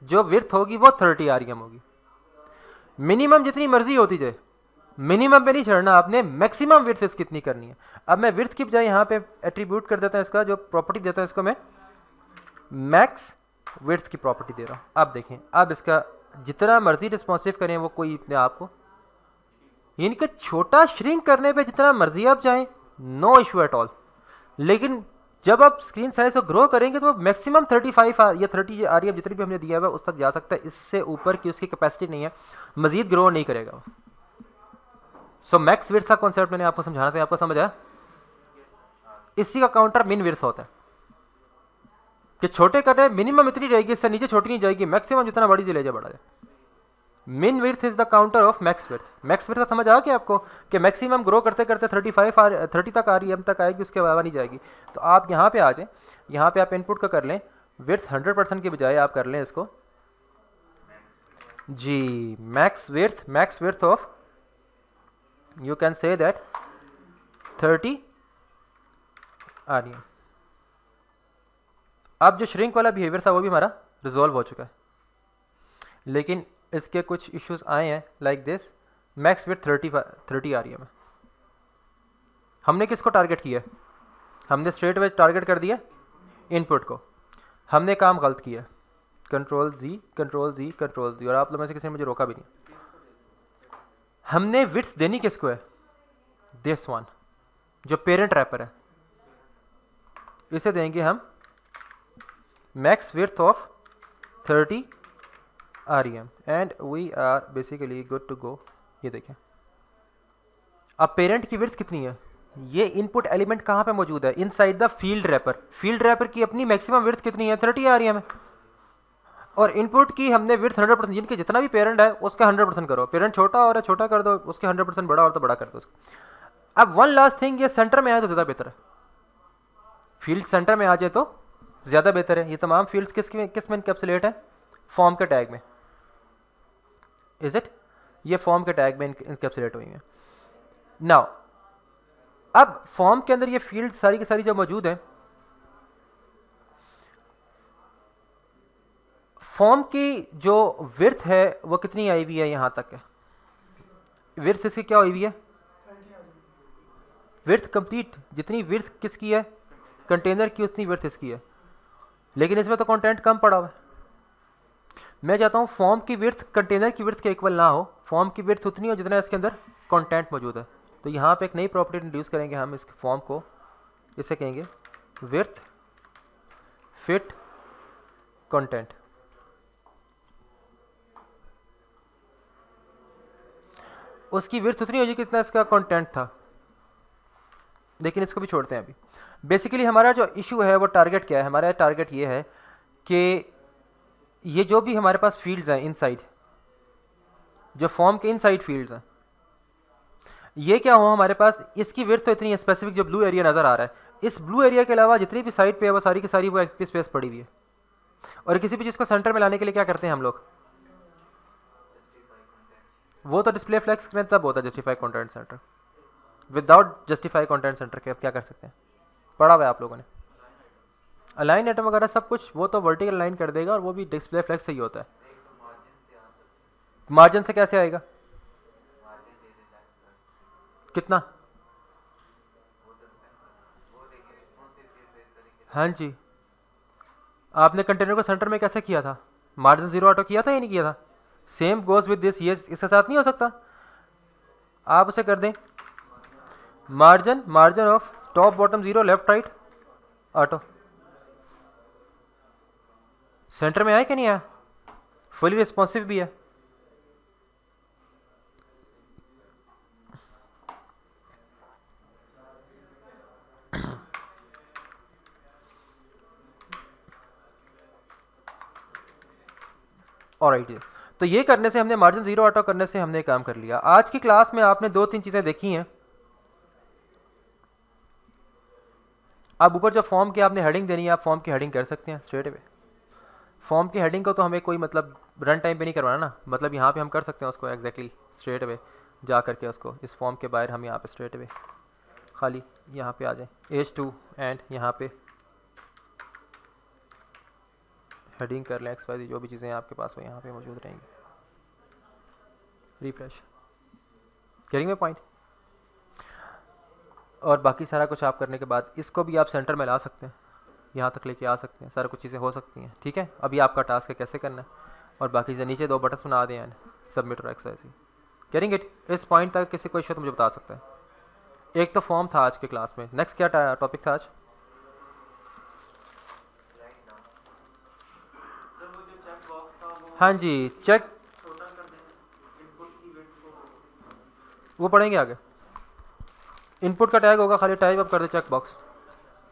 जो विड्थ होगी वो 30 REM होगी, मिनिमम जितनी मर्जी होती जाए, मिनिमम पे नहीं चढ़ना आपने, मैक्सिमम विड्थ इसकी कितनी करनी है। अब मैं विड्थ की बजाय यहाँ पे एट्रीब्यूट कर देता हूँ, इसका जो प्रॉपर्टी देता हूँ इसको मैं मैक्स विड्थ की प्रॉपर्टी दे रहा हूँ। अब देखें, अब इसका जितना मर्जी रिस्पॉन्सिव करें वो कोई अपने आप को, यानी कि छोटा श्रिंक करने पे जितना मर्जी आप जाएं नो इशू एट ऑल, लेकिन जब आप स्क्रीन साइज को ग्रो करेंगे तो मैक्सिमम 35 या 30 REM जितनी भी हमने दिया हुआ है उस तक जा सकता है, इससे ऊपर की उसकी कैपेसिटी नहीं है, मजीद ग्रो नहीं करेगा। सो मैक्स विड्थ का कॉन्सेप्ट मैंने आपको समझाना था, आपको समझ आया। इसी का काउंटर मिन विड्थ होता है कि छोटे कटे मिनिमम इतनी रहेगी, इससे नीचे छोटी नहीं जाएगी, मैक्सिमम जितना बड़ी से ले जाए बढ़ा जाए। मिन width is the counter of max width. Max width का समझ आ गया आपको कि मैक्सिमम ग्रो करते करते 30 तक REM तक आएगी, उसके अलावा नहीं जाएगी। तो आप यहाँ पे आ जाएं, यहाँ पे आप इनपुट का कर लें विड्थ 100% की बजाय आप कर लें इसको जी max width of you can say that 30 REM। अब जो श्रिंक वाला बिहेवियर था वो भी हमारा रिजॉल्व हो चुका है, लेकिन इसके कुछ इश्यूज आए हैं like this. Max width 30 REM है, हमने किसको टारगेट किया, हमने स्ट्रेट अवे टारगेट कर दिया इनपुट को। हमने काम गलत किया, कंट्रोल जी कंट्रोल जी कंट्रोल जी, और आप लोगों में से किसी ने मुझे रोका भी नहीं। हमने विड्थ देनी किसको है, दिस वन जो पेरेंट रैपर है, इसे देंगे हम max width of 30 REM and we are basically good to go. ये देखें, अब पेरेंट की विड्थ कितनी है, ये इनपुट एलिमेंट कहाँ पे मौजूद है, inside the field wrapper. Field wrapper की अपनी मैक्सिमम विड्थ कितनी है, 30 REM है, और इनपुट की हमने विड्थ 100%, जिनके जितना भी पेरेंट है उसका 100% करो। पेरेंट छोटा और है छोटा कर दो, उसके 100%, बड़ा और तो बड़ा कर दो उसका। अब वन लास्ट थिंग, ये सेंटर में आए तो ज़्यादा बेहतर है, फील्ड सेंटर में आ जाए तो ज़्यादा बेहतर है। ये तमाम फील्ड्स किस में इनकैप्सुलेट है, फॉर्म के टैग में, इज इट, ये फॉर्म के टैग में इनकैप्सुलेट हुई है। नाउ अब फॉर्म के अंदर ये फील्ड सारी की सारी जो मौजूद है, फॉर्म की जो विड्थ है वो कितनी आई हुई है, यहां तक है विड्थ इसकी क्या हुई हुई है, विड्थ कंप्लीट, जितनी विड्थ किसकी है कंटेनर की उतनी विड्थ इसकी है, लेकिन इसमें तो कंटेंट कम पड़ा हुआ है। मैं चाहता हूँ फॉर्म की विड्थ कंटेनर की विड्थ के इक्वल ना हो, फॉर्म की विड्थ उतनी हो जितना इसके अंदर कंटेंट मौजूद है। तो यहाँ पे एक नई प्रॉपर्टी इंट्रोड्यूस करेंगे हम इस फॉर्म को, इसे कहेंगे विड्थ फिट कंटेंट। उसकी विड्थ उतनी होगी कितना इसका कंटेंट था, लेकिन इसको भी छोड़ते हैं अभी। बेसिकली हमारा जो इशू है वो टारगेट क्या है, हमारा टारगेट ये है कि ये जो भी हमारे पास फील्ड्स हैं इनसाइड, जो फॉर्म के इनसाइड फील्ड्स हैं, ये क्या हो हमारे पास, इसकी विड्थ तो इतनी है स्पेसिफिक, जो ब्लू एरिया नज़र आ रहा है, इस ब्लू एरिया के अलावा जितनी भी साइड पे है वो सारी की सारी वो एक्टिव स्पेस पड़ी हुई है। और किसी भी चीज़ को सेंटर में लाने के लिए क्या करते हैं हम लोग, वो तो डिस्प्ले फ्लेक्स करें तब होता है justify content centre. Without justify content centre के अब क्या कर सकते हैं, पढ़ा हुआ है आप लोगों ने, अलाइन एटम वगैरह सब कुछ वो तो वर्टिकल लाइन कर देगा, और वो भी डिस्प्ले फ्लेक्स से ही होता है। मार्जिन से कैसे आएगा, कितना, हाँ जी, आपने कंटेनर को सेंटर में कैसे किया था, मार्जिन जीरो ऑटो किया था या नहीं किया था, सेम गोज विद दिस, ये इसके साथ नहीं हो सकता, आप उसे कर दें margin of top bottom zero left right auto, centre में आया कि नहीं आया, फुली रिस्पॉन्सिव भी है। ऑलराइट, तो ये करने से हमने मार्जिन जीरो ऑटो करने से हमने काम कर लिया। आज की क्लास में आपने दो तीन चीज़ें देखी हैं। अब ऊपर जो फॉर्म की आपने हेडिंग देनी है, आप फॉर्म की हेडिंग कर सकते हैं स्ट्रेट अवे। फॉर्म की हेडिंग को तो हमें कोई मतलब रन टाइम पे नहीं करवाना ना, मतलब यहाँ पे हम कर सकते हैं उसको एग्जैक्टली स्ट्रेट अवे जा करके उसको, इस फॉर्म के बाहर हम यहाँ पे स्ट्रेट अवे खाली यहाँ पे आ जाएं H2 एंड यहाँ पे हेडिंग कर लें XYZ, जो भी चीज़ें आपके पास वो यहाँ पे मौजूद रहेंगी। रिफ्रेश करेंगे पॉइंट, और बाकी सारा कुछ आप करने के बाद इसको भी आप सेंटर में ला सकते हैं, यहाँ तक लेके आ सकते हैं, सारा कुछ चीज़ें हो सकती हैं। ठीक है, अभी आपका टास्क है कैसे करना है, और बाकी चीज़ें नीचे दो बटन बना दें एंड सबमिट और XYZ करेंगे। इस पॉइंट तक किसी को इश्यू तो मुझे बता सकता है। एक तो फॉर्म था आज के क्लास में, नेक्स्ट क्या टॉपिक था आज, हाँ जी चेक, वो पढ़ेंगे आगे। इनपुट का टैग होगा, खाली टाइप अप कर दे चेक बॉक्स,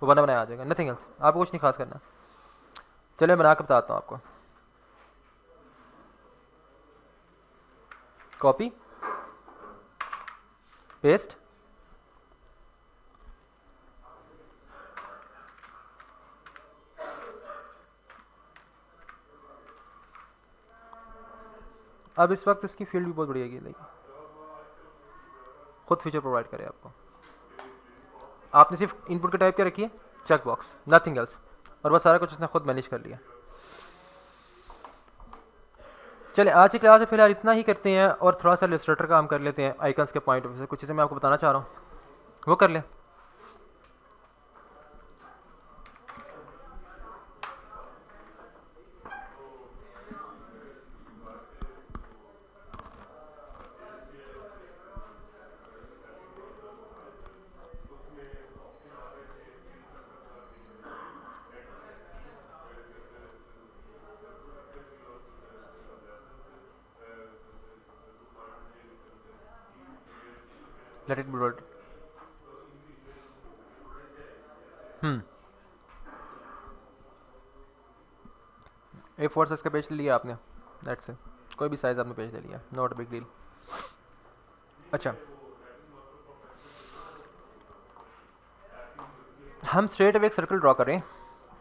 वो बना बनाया आ जाएगा, नथिंग एल्स, आपको कुछ नहीं खास करना। चलिए बना के बताता हूँ आपको। कॉपी पेस्ट, अब इस वक्त इसकी फील्ड भी बहुत बढ़िया है, खुद फीचर प्रोवाइड करे आपको। आपने सिर्फ इनपुट का टाइप क्या रखी है, चेक बॉक्स, नथिंग एल्स, और बस सारा कुछ उसने खुद मैनेज कर लिया। चले आज की क्लास में फिलहाल इतना ही करते हैं, और थोड़ा सा इलस्ट्रेटर का हम कर लेते हैं आइकन्स के पॉइंट ऑफ व्यू से। कुछ चीज़ें मैं आपको बताना चाह रहा हूँ वो कर लें। Let it be rotated. A4 size का पेज ले लिया आपने, दैट्स इट, कोई भी साइज़ आपने पेज ले लिया, नॉट बिग डील। अच्छा, हम स्ट्रेट अवे एक सर्कल ड्रॉ करें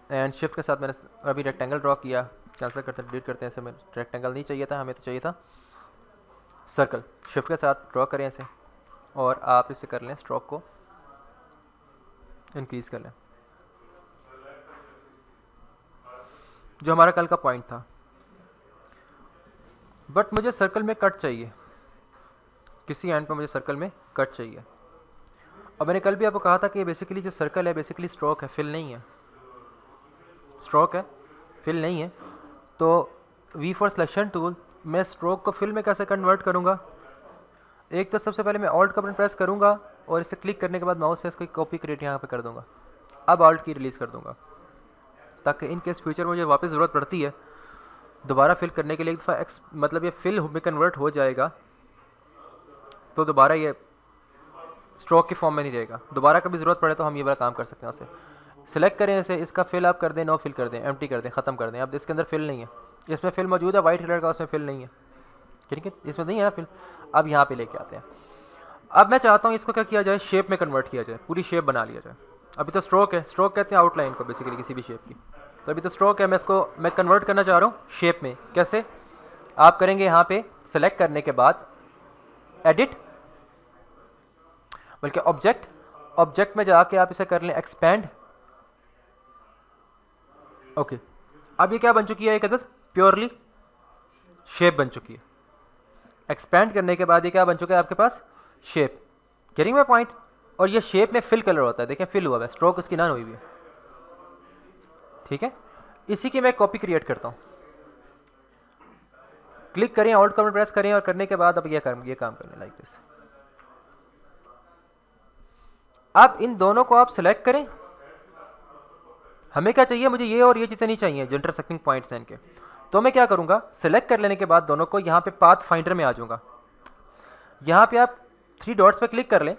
एंड शिफ्ट के साथ मैंने अभी रेक्टेंगल ड्रॉ किया, कैंसिल करते डिलीट करते हैं, ऐसे में रेक्टेंगल नहीं चाहिए था, हमें तो चाहिए था सर्कल। शिफ्ट के साथ ड्रॉ करें ऐसे, और आप इसे कर लें, स्ट्रोक को इंक्रीज़ कर लें, जो हमारा कल का पॉइंट था। बट मुझे सर्कल में कट चाहिए, किसी एंड पर मुझे सर्कल में कट चाहिए। और मैंने कल भी आपको कहा था कि बेसिकली जो सर्कल है बेसिकली स्ट्रोक है, फिल नहीं है, स्ट्रोक है, फिल नहीं है। तो वी फॉर सिलेक्शन टूल, मैं स्ट्रोक को फिल में कैसे कन्वर्ट करूँगा? एक तो सबसे पहले मैं ऑल्ट का बटन प्रेस करूँगा और इसे क्लिक करने के बाद माउस से इसको कॉपी क्रिएट यहाँ पे कर दूँगा। अब ऑल्ट की रिलीज़ कर दूँगा, ताकि इन केस फ्यूचर मुझे वापस ज़रूरत पड़ती है दोबारा फिल करने के लिए, एक दफ़ा मतलब ये फिल में कन्वर्ट हो जाएगा तो दोबारा ये स्ट्रोक के फॉर्म में नहीं रहेगा। दोबारा कभी ज़रूरत पड़े तो हम ये वाला काम कर सकते हैं। उसे सिलेक्ट करें, इसे इसका फिल आप कर दें, नो फिल कर दें, एम्प्टी कर दें, ख़त्म कर दें। अब इसके अंदर फिल नहीं है, इसमें फिल मौजूद है वाइट कलर का, उसमें फिल नहीं है, ठीक है, इसमें नहीं है ना फिल। अब यहाँ पे लेके आते हैं। अब मैं चाहता हूँ इसको क्या किया जाए, शेप में कन्वर्ट किया जाए, पूरी शेप बना लिया जाए। अभी तो स्ट्रोक है, स्ट्रोक कहते हैं आउटलाइन को बेसिकली किसी भी शेप की। तो अभी तो स्ट्रोक है, मैं इसको मैं कन्वर्ट करना चाह रहा हूँ शेप में। कैसे आप करेंगे? यहाँ पे सेलेक्ट करने के बाद एडिट, बल्कि ऑब्जेक्ट, ऑब्जेक्ट में जाके आप इसे कर लें एक्सपैंड। ओके, अब ये क्या बन चुकी है? एक अदद प्योरली शेप बन चुकी है। एक्सपैंड करने के बाद ये क्या बन चुका है आपके पास? शेप। Getting my point? और ये शेप में फिल कलर होता है, देखें फिल हुआ है, स्ट्रोक उसकी नॉन हुई हुई है, ठीक है। इसी की मैं कॉपी क्रिएट करता हूँ। क्लिक करें, ऑल्ट का बटन प्रेस करें, और करने के बाद अब ये काम करने लाइक दिस। अब इन दोनों को आप सिलेक्ट करें। हमें क्या चाहिए? मुझे ये और ये चीज़ें नहीं चाहिए जो इंटरसेक्टिंग पॉइंट्स हैं इनके। तो मैं क्या करूँगा, सिलेक्ट कर लेने के बाद दोनों को यहाँ पे पाथ फाइंडर में आ जाऊँगा। यहाँ पे आप 3 डॉट्स पे क्लिक कर लें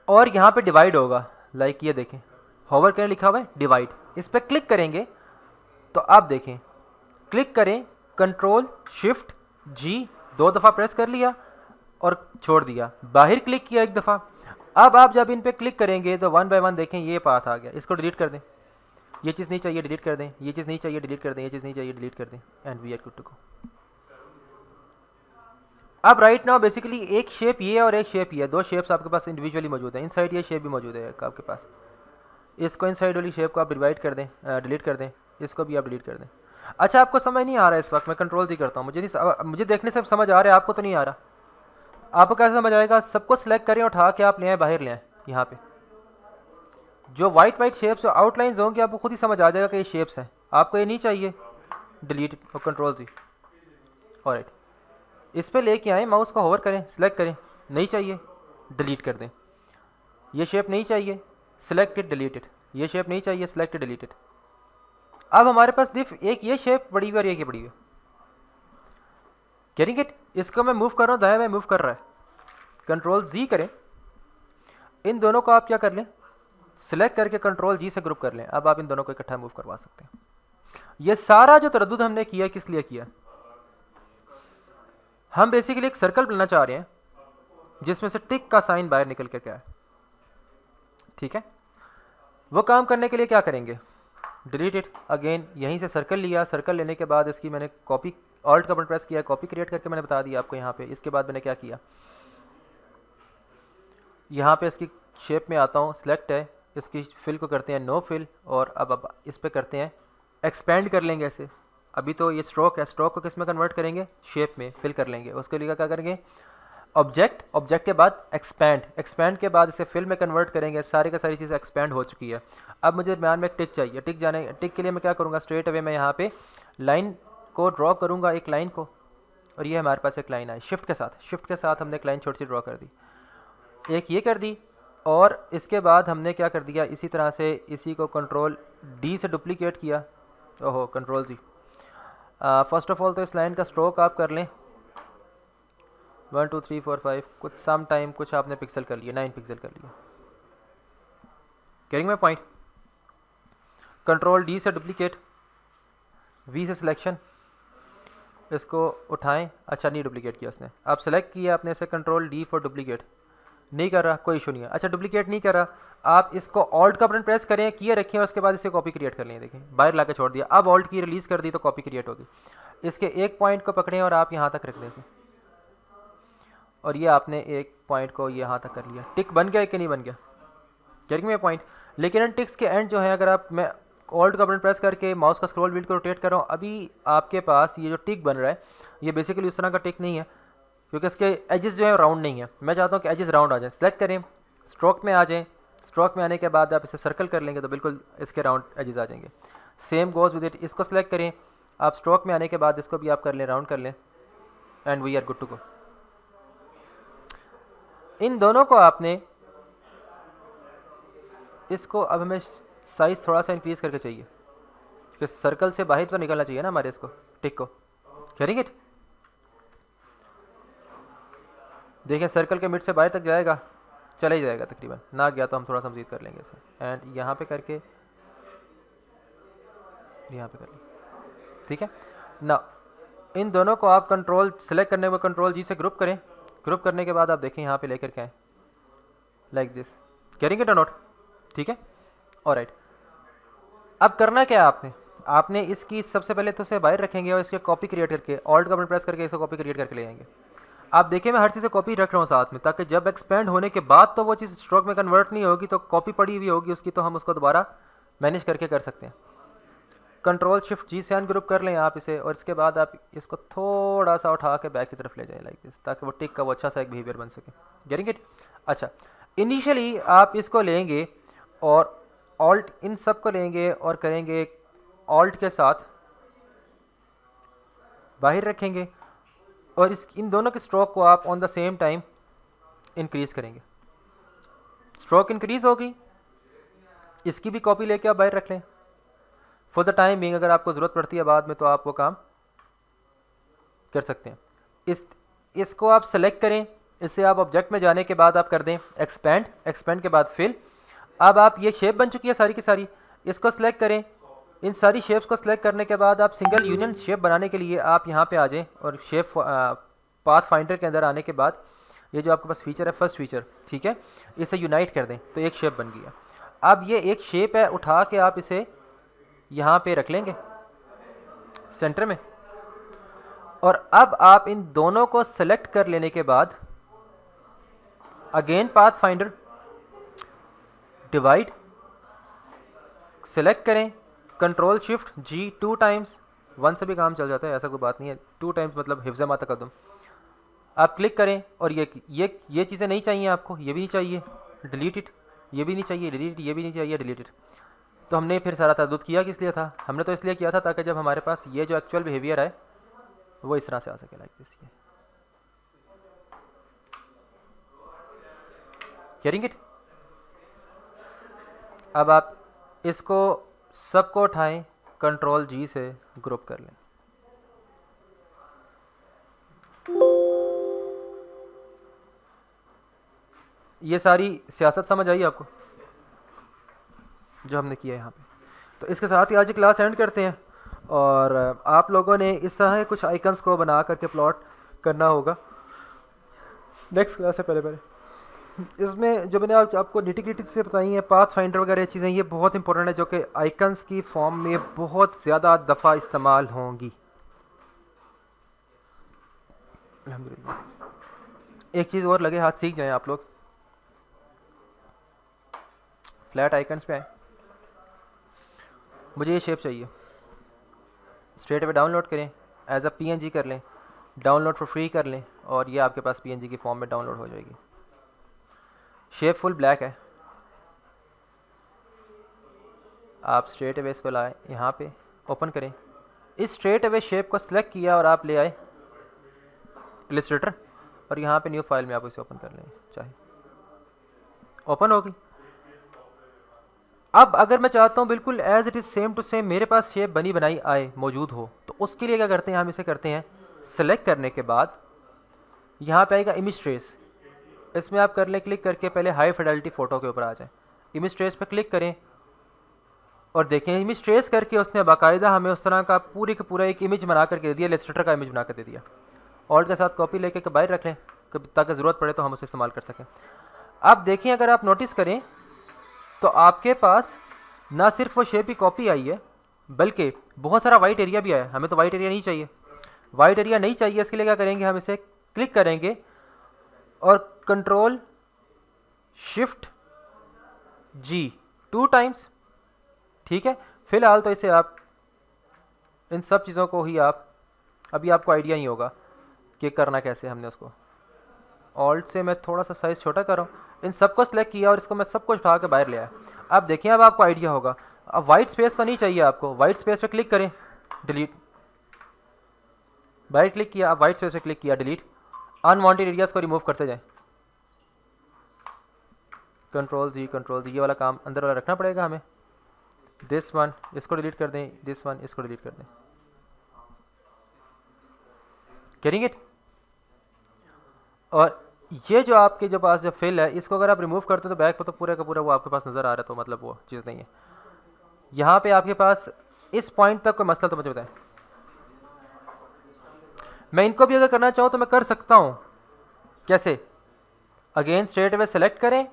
और यहाँ पे डिवाइड होगा, लाइक ये देखें, होवर करें, लिखा हुआ है डिवाइड। इस पर क्लिक करेंगे तो आप देखें, क्लिक करें, कंट्रोल शिफ्ट जी 2 दफ़ा प्रेस कर लिया और छोड़ दिया, बाहर क्लिक किया 1 दफ़ा। अब आप जब इन पे क्लिक करेंगे तो 1 बाय 1 देखें ये पाथ आ गया। इसको डिलीट कर दें, ये चीज़ नहीं चाहिए, डिलीट कर दें, ये चीज़ नहीं चाहिए, डिलीट कर दें, ये चीज़ नहीं चाहिए, डिलीट कर दें, and we are good to go. अब राइट नाउ बेसिकली एक शेप ये और एक शेप ये, 2 शेप्स आपके पास इंडिविजुअली मौजूद है। इनसाइड ये शेप भी मौजूद है आपके पास। इसको इनसाइड वाली शेप को आप डिवाइड कर दें, डिलीट कर दें, इसको भी आप डिलीट कर दें। अच्छा, आपको समझ नहीं आ रहा है इस वक्त, मैं कंट्रोल जी करता हूँ, मुझे देखने से समझ आ रहा है, आपको तो नहीं आ रहा। आपको कैसे समझ आएगा? सबको सिलेक्ट करें, उठा के आप ले आए, बाहर ले आए। यहाँ पे जो वाइट शेप्स और आउटलाइंस होंगे आपको खुद ही समझ आ जाएगा कि ये शेप्स हैं। आपको ये नहीं चाहिए, डिलीट और कंट्रोल जी। ऑलराइट, इस पे लेके आए, माउस को होवर करें, सिलेक्ट करें, नहीं चाहिए, डिलीट कर दें। ये शेप नहीं चाहिए, सिलेक्टेड, डिलीटेड। ये शेप नहीं चाहिए, सिलेक्टेड, डिलीटेड। अब हमारे पास सिर्फ एक ये शेप पड़ी हुई और एक ये पड़ी हुई। Getting it? इसको मैं मूव कर रहा हूँ, दाएं बाएं मूव कर रहा है। कंट्रोल जी करें, इन दोनों को आप क्या कर लें, सिलेक्ट करके कंट्रोल जी से ग्रुप कर लें। अब आप इन दोनों को इकट्ठा मूव करवा सकते हैं। ये सारा जो तरद्दुद हमने किया किस लिए किया? हम बेसिकली एक सर्कल बनाना चाह रहे हैं जिसमें से टिक का साइन बाहर निकल के क्या है, ठीक है। वो काम करने के लिए क्या करेंगे? डिलीट इट अगेन, यहीं से सर्कल लिया, सर्कल लेने के बाद इसकी मैंने कॉपी, ऑल्ट का बटन प्रेस किया, कॉपी क्रिएट करके मैंने बता दिया आपको यहाँ पे। इसके बाद मैंने क्या किया, यहाँ पे इसकी शेप में आता हूँ, सिलेक्ट है, इसकी फिल को करते हैं नो फिल, और अब इस पर करते हैं एक्सपेंड कर लेंगे ऐसे। अभी तो ये स्ट्रोक है, स्ट्रोक को किस में कन्वर्ट करेंगे? शेप में, फिल कर लेंगे। उसके लिए क्या करेंगे? ऑब्जेक्ट, ऑब्जेक्ट के बाद एक्सपैंड, एक्सपैंड के बाद इसे फिल में कन्वर्ट करेंगे। सारी का सारी चीज़ें एक्सपैंड हो चुकी है। अब मुझे दरम्यान में टिक चाहिए, टिक के लिए मैं क्या करूँगा? स्ट्रेट अवे मैं यहाँ पे लाइन को ड्रॉ करूँगा, एक लाइन को, और ये हमारे पास एक लाइन आई शिफ्ट के साथ हमने एक लाइन छोटी सी ड्रॉ कर दी, एक ये कर दी, और इसके बाद हमने क्या कर दिया, इसी तरह से इसी को कंट्रोल डी से डुप्लीकेट किया। ओहो, control G. First of all तो इस लाइन का स्ट्रोक आप कर लें 1 2 3 4 5 कुछ सम टाइम कुछ आपने पिक्सल कर लिया, 9 पिक्सल कर लिया। कैरिंग में पॉइंट, कंट्रोल डी से डुप्लीकेट, वी से सिलेक्शन, इसको उठाएं। अच्छा नहीं डुप्लीकेट किया उसने, आप सेलेक्ट किया आपने इसे, कंट्रोल डी फॉर डुप्लीकेट, नहीं कर रहा कोई इशू नहीं है। अच्छा डुप्लीकेट नहीं कर रहा, आप इसको ऑल्ट का बटन प्रेस करें, किए रखें और उसके बाद इसे कॉपी क्रिएट कर लें। देखिए बाहर ला के छोड़ दिया, अब ऑल्ट की रिलीज़ कर दी तो कॉपी क्रिएट होगी। इसके एक पॉइंट को पकड़ें और आप यहाँ तक रख दें इसे, और ये आपने एक पॉइंट को यहाँ तक कर लिया। टिक बन गया कि नहीं बन गया, कैरिंग में पॉइंट। लेकिन इन टिक्स के एंड जो है, अगर आप, मैं ऑल्ट का बटन प्रेस करके माउस का स्क्रॉल व्हील को रोटेट कर रहा हूँ, अभी आपके पास ये जो टिक बन रहा है ये बेसिकली उस तरह का टिक नहीं है, क्योंकि इसके एजेस जो है राउंड नहीं है। मैं चाहता हूँ कि एजेस राउंड आ जाए। सेलेक्ट करें, स्ट्रोक में आ जाएँ, स्ट्रोक में आने के बाद आप इसे सर्कल कर लेंगे तो बिल्कुल इसके राउंड एजेस आ जाएंगे। सेम गोज विद इट, इसको सेलेक्ट करें आप, स्ट्रोक में आने के बाद इसको भी आप कर लें, राउंड कर लें, and we are good to go. इन दोनों को आपने, इसको अब हमें साइज़ थोड़ा सा इंक्रीज़ करके चाहिए, कि सर्कल से बाहर तो निकलना चाहिए ना हमारे इसको, टिक को। कैरिंग इट, देखें सर्कल के मिड से बाहर तक जाएगा, चला ही जाएगा तकरीबन, ना गया तो हम थोड़ा सा मज़ीद कर लेंगे इसे, एंड यहाँ पे करके यहाँ पे कर लें, ठीक है ना। इन दोनों को आप कंट्रोल सेलेक्ट करने के बाद कंट्रोल जी से ग्रुप करें, ग्रुप करने के बाद आप देखें यहाँ पे लेकर के आएँ लाइक दिस। कैरिंग इट और नॉट, ठीक है ऑलराइट। अब करना क्या है आपने, आपने इसकी सबसे पहले तो इसे बाहर रखेंगे और इसके कॉपी क्रिएट करके ऑल्ट का बटन प्रेस करके इसे कॉपी क्रिएट करके ले आएंगे। आप देखिए मैं हर चीज़ से कॉपी रख रहा हूँ साथ में, ताकि जब एक्सपेंड होने के बाद तो वो चीज़ स्ट्रोक में कन्वर्ट नहीं होगी, तो कॉपी पड़ी हुई होगी उसकी, तो हम उसको दोबारा मैनेज करके कर सकते हैं। कंट्रोल शिफ्ट जी से अनग्रुप कर लें आप इसे, और इसके बाद आप इसको थोड़ा सा उठा के बैक की तरफ ले जाएं लाइक दिस, ताकि वो टिक का वो अच्छा सा एक बिहेवियर बन सके। Getting it. अच्छा इनिशियली आप इसको लेंगे और ऑल्ट इन सब को लेंगे और करेंगे ऑल्ट के साथ बाहर रखेंगे, और इन दोनों के स्ट्रोक को आप on the same time increase करेंगे। स्ट्रोक इंक्रीज़ होगी, इसकी भी कॉपी लेके आप बाहर रख लें फॉर द टाइम बिंग, अगर आपको ज़रूरत पड़ती है बाद में तो आप वो काम कर सकते हैं। इसको आप सेलेक्ट करें, इससे आप ऑब्जेक्ट में जाने के बाद आप कर दें एक्सपेंड, एक्सपेंड के बाद फिल। अब आप ये शेप बन चुकी है सारी की सारी, इसको सेलेक्ट करें। इन सारी शेप्स को सेलेक्ट करने के बाद आप सिंगल यूनियन शेप बनाने के लिए आप यहाँ पे आ जाएं, और शेप पाथ फाइंडर के अंदर आने के बाद ये जो आपके पास फीचर है फर्स्ट फीचर, ठीक है, इसे यूनाइट कर दें तो एक शेप बन गया। अब ये एक शेप है, उठा के आप इसे यहाँ पे रख लेंगे सेंटर में, और अब आप इन दोनों को सेलेक्ट कर लेने के बाद again path finder, divide, select करें, कंट्रोल शिफ्ट जी 2 टाइम्स, 1 से भी काम चल जाता है, ऐसा कोई बात नहीं है, 2 टाइम्स मतलब हिफ्ज़ मा तक़द्दुम। आप क्लिक करें और ये चीज़ें नहीं चाहिए आपको, ये भी नहीं चाहिए, डिलीट इट, ये भी नहीं चाहिए, डिलीट, ये भी नहीं चाहिए, डिलीट इट। तो हमने फिर सारा तरद्दुद किया किस लिए था, हमने तो इसलिए किया था ताकि जब हमारे पास ये जो एक्चुअल बिहेवियर है वो इस तरह से आ सके लाइक दिस। Carrying it. अब आप इसको सबको उठाएं, कंट्रोल जी से ग्रुप कर लें। ये सारी सियासत समझ आई आपको जो हमने किया है यहाँ पे। तो इसके साथ ही आज की क्लास एंड करते हैं, और आप लोगों ने इस तरह कुछ आइकन्स को बना करके प्लॉट करना होगा नेक्स्ट क्लास से पहले। इसमें जो मैंने आपको निटी-ग्रिटी से बताई है, पाथ फाइंडर वगैरह चीज़ें, ये बहुत इंपॉर्टेंट है, जो कि आइकन्स की फॉर्म में बहुत ज़्यादा दफ़ा इस्तेमाल होंगी। अल्हम्दुलिल्लाह। एक चीज़ और लगे हाथ सीख जाएं आप लोग, फ्लैट आइकन्स पे आए, मुझे ये शेप चाहिए, स्ट्रेट अवे डाउनलोड करें, एज अ पीएनजी कर लें, डाउनलोड फॉर फ्री कर लें, और ये आपके पास पीएनजी की फॉर्म में डाउनलोड हो जाएगी। शेप फुल ब्लैक है, आप स्ट्रेट अवे इसको लाए, यहाँ पे ओपन करें, इस स्ट्रेट अवे शेप को सिलेक्ट किया और आप ले आए इलस्ट्रेटर, और यहाँ पे न्यू फाइल में आप इसे ओपन कर लें, चाहे ओपन होगी। अब अगर मैं चाहता हूँ बिल्कुल as it is same to same मेरे पास शेप बनी बनाई आए मौजूद हो, तो उसके लिए क्या करते हैं, हम इसे करते हैं सेलेक्ट करने के बाद यहाँ पे आएगा इमेज ट्रेस, इसमें आप कर लें क्लिक करके पहले हाई फिडेलिटी फ़ोटो के ऊपर आ जाए, इमेज ट्रेस पे क्लिक करें और देखें इमेज ट्रेस करके उसने बाकायदा हमें उस तरह का पूरी का पूरा एक इमेज बना करके दे दिया, इलस्ट्रेटर का इमेज बना कर दे दिया। ऑल्ट के साथ कॉपी लेके बाहर रख लें ताकि ज़रूरत पड़े तो हम उसे इस्तेमाल कर सकें। अब देखिए अगर आप नोटिस करें तो आपके पास ना सिर्फ वो शेप की कॉपी आई है बल्कि बहुत सारा वाइट एरिया भी आया। हमें तो वाइट एरिया नहीं चाहिए, वाइट एरिया नहीं चाहिए, इसके लिए क्या करेंगे, हम इसे क्लिक करेंगे और कंट्रोल शिफ्ट जी 2 टाइम्स, ठीक है। फिलहाल तो इसे आप इन सब चीज़ों को ही आप अभी आपको आइडिया नहीं होगा कि करना कैसे हमने उसको। ऑल्ट से मैं थोड़ा सा साइज़ छोटा कर रहा हूँ, इन सबको सिलेक्ट किया और इसको मैं सबको उठा के बाहर ले आया। अब देखिए अब आपको आइडिया होगा। अब वाइट स्पेस तो नहीं चाहिए आपको, वाइट स्पेस पे क्लिक करें, डिलीट, बाहर क्लिक किया, अब वाइट स्पेस पे क्लिक किया, डिलीट, अनवांटेड एरियाज़ को रिमूव करते जाएं, कंट्रोल जी ये वाला काम अंदर वाला रखना पड़ेगा हमें। दिस वन इसको डिलीट कर दें, दिस वन इसको डिलीट कर दें, गेटिंग इट। और ये जो आपके जो पास जो फिल है इसको अगर आप रिमूव करते हो तो बैक पर तो पूरा का पूरा वो आपके पास नज़र आ रहा है, तो मतलब वो चीज़ नहीं है। यहाँ पे आपके पास इस पॉइंट तक कोई मसला तो मुझे बताएं। मैं इनको भी अगर करना चाहूँ तो मैं कर सकता हूँ, कैसे, अगेन स्ट्रेट अवे सेलेक्ट करें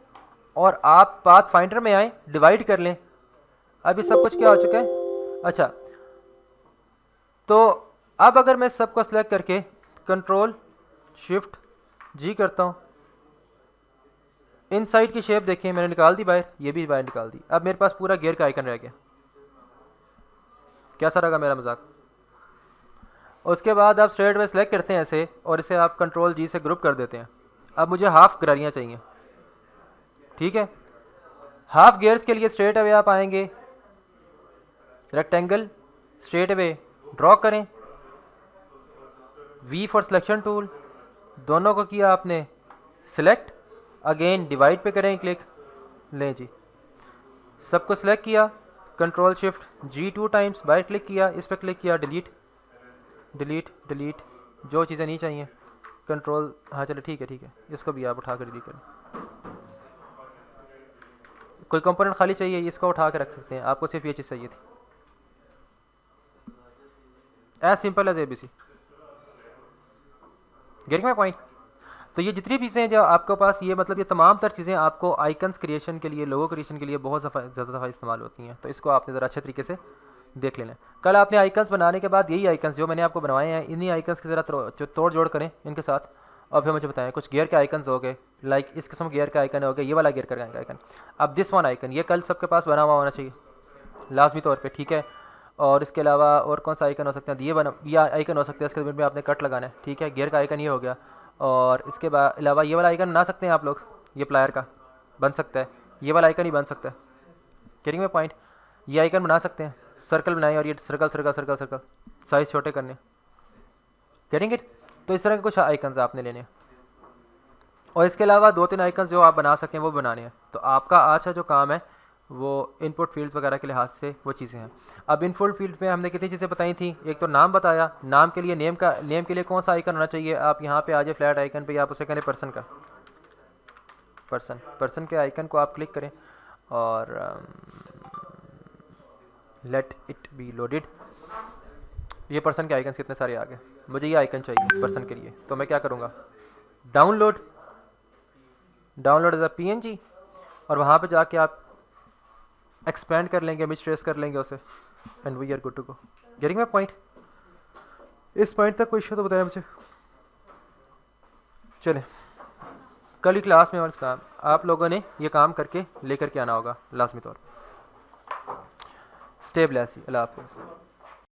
और आप पाथ फाइंडर में आए, डिवाइड कर लें। अभी सब कुछ क्या हो चुका है, अच्छा तो अब अगर मैं सबको सेलेक्ट करके कंट्रोल शिफ्ट जी करता हूँ, इन साइड की शेप देखिए मैंने निकाल दी बाहर, ये भी बाहर निकाल दी। अब मेरे पास पूरा गियर का आइकन रह गया। कैसा रहेगा मेरा मजाक। उसके बाद आप स्ट्रेट वे सेलेक्ट करते हैं ऐसे और इसे आप कंट्रोल जी से ग्रुप कर देते हैं। अब मुझे हाफ गरारियाँ चाहिए, ठीक है। हाफ गियर्स के लिए स्ट्रेट अवे आप आएंगे, रेक्टेंगल स्ट्रेट अवे ड्रॉ करें, वी फॉर सिलेक्शन टूल, दोनों को किया आपने सिलेक्ट, अगेन डिवाइड पे करें क्लिक, लें जी सबको सिलेक्ट किया, कंट्रोल शिफ्ट जी 2 टाइम्स, बाहर क्लिक किया, इस पर क्लिक किया, डिलीट डिलीट डिलीट, जो चीज़ें नहीं चाहिए कंट्रोल, हाँ चलो ठीक है, इसको भी आप उठा कर डिलीट करें। कोई कंपोनेंट खाली चाहिए इसको उठा के रख सकते हैं, आपको सिर्फ ये चीज़ चाहिए थी, as simple as ABC। Getting my point. तो ये जितनी चीज़ें जो आपके पास ये मतलब ये तमाम तर चीज़ें आपको आइकन्स क्रिएशन के लिए, लोगो क्रिएशन के लिए बहुत ज़्यादा दफ़ा इस्तेमाल होती हैं, तो इसको आपने ज़रा अच्छे तरीके से देख लेना। कल आपने आइकन्स बनाने के बाद यही आइकन्स जो मैंने आपको बनवाए हैं इन्हीं आइकन्स की ज़रा तोड़ जोड़ करें इनके साथ, और फिर मुझे बताएं। कुछ गियर के आइकन्स हो गए, लाइक इस किस्म गियर का आइकन हो गया, ये वाला गियर का आइकन, अब दिस वन आइकन, ये कल सबके पास बना हुआ होना चाहिए लाजमी तौर पर, ठीक है। और इसके अलावा और कौन सा आइकन हो सकता है, ये आइकन हो सकता है, इसके में आपने कट लगाना है, ठीक है। गियर का आइकन ये हो गया, और इसके अलावा ये वाला आइकन बना सकते हैं आप लोग, ये प्लायर का बन सकता है, ये वाला आइकन ही बन सकता है। Getting my point. ये आइकन बना सकते हैं, सर्कल बनाए और ये circle circle circle circle size छोटे करने, गेटिंग इट। तो इस तरह के कुछ आइकन्स आपने लेने हैं, और इसके अलावा 2-3 आइकन्स जो आप बना सकें वो बनाने हैं। तो आपका आज का जो काम है वो इनपुट फील्ड्स वगैरह के लिहाज से वो चीज़ें हैं। अब इनपुट फील्ड में हमने कितनी चीज़ें बताई थी, एक तो नाम बताया, नाम के लिए नेम के लिए कौन सा आइकन होना चाहिए, आप यहाँ पे आ जाए फ्लैट आइकन पे, आप उसे करें पर्सन का, पर्सन के आइकन को आप क्लिक करें और लेट इट बी लोडेड। ये पर्सन के आइकन कितने सारे आ गए, मुझे ये आइकन चाहिए पर्सन के लिए, तो मैं क्या करूँगा, डाउनलोड एज अ PNG, और वहाँ पे जाके आप एक्सपेंड कर लेंगे, इमेज ट्रेस कर लेंगे उसे, and we are good to go. Getting my point. इस पॉइंट तक कोई इशू तो बताया मुझे। चलें, कल ही क्लास में और आप लोगों ने ये काम करके लेकर के आना होगा लाजमी तौर। स्टे ब्लेस्ड, अल्लाह हाफ़िज़।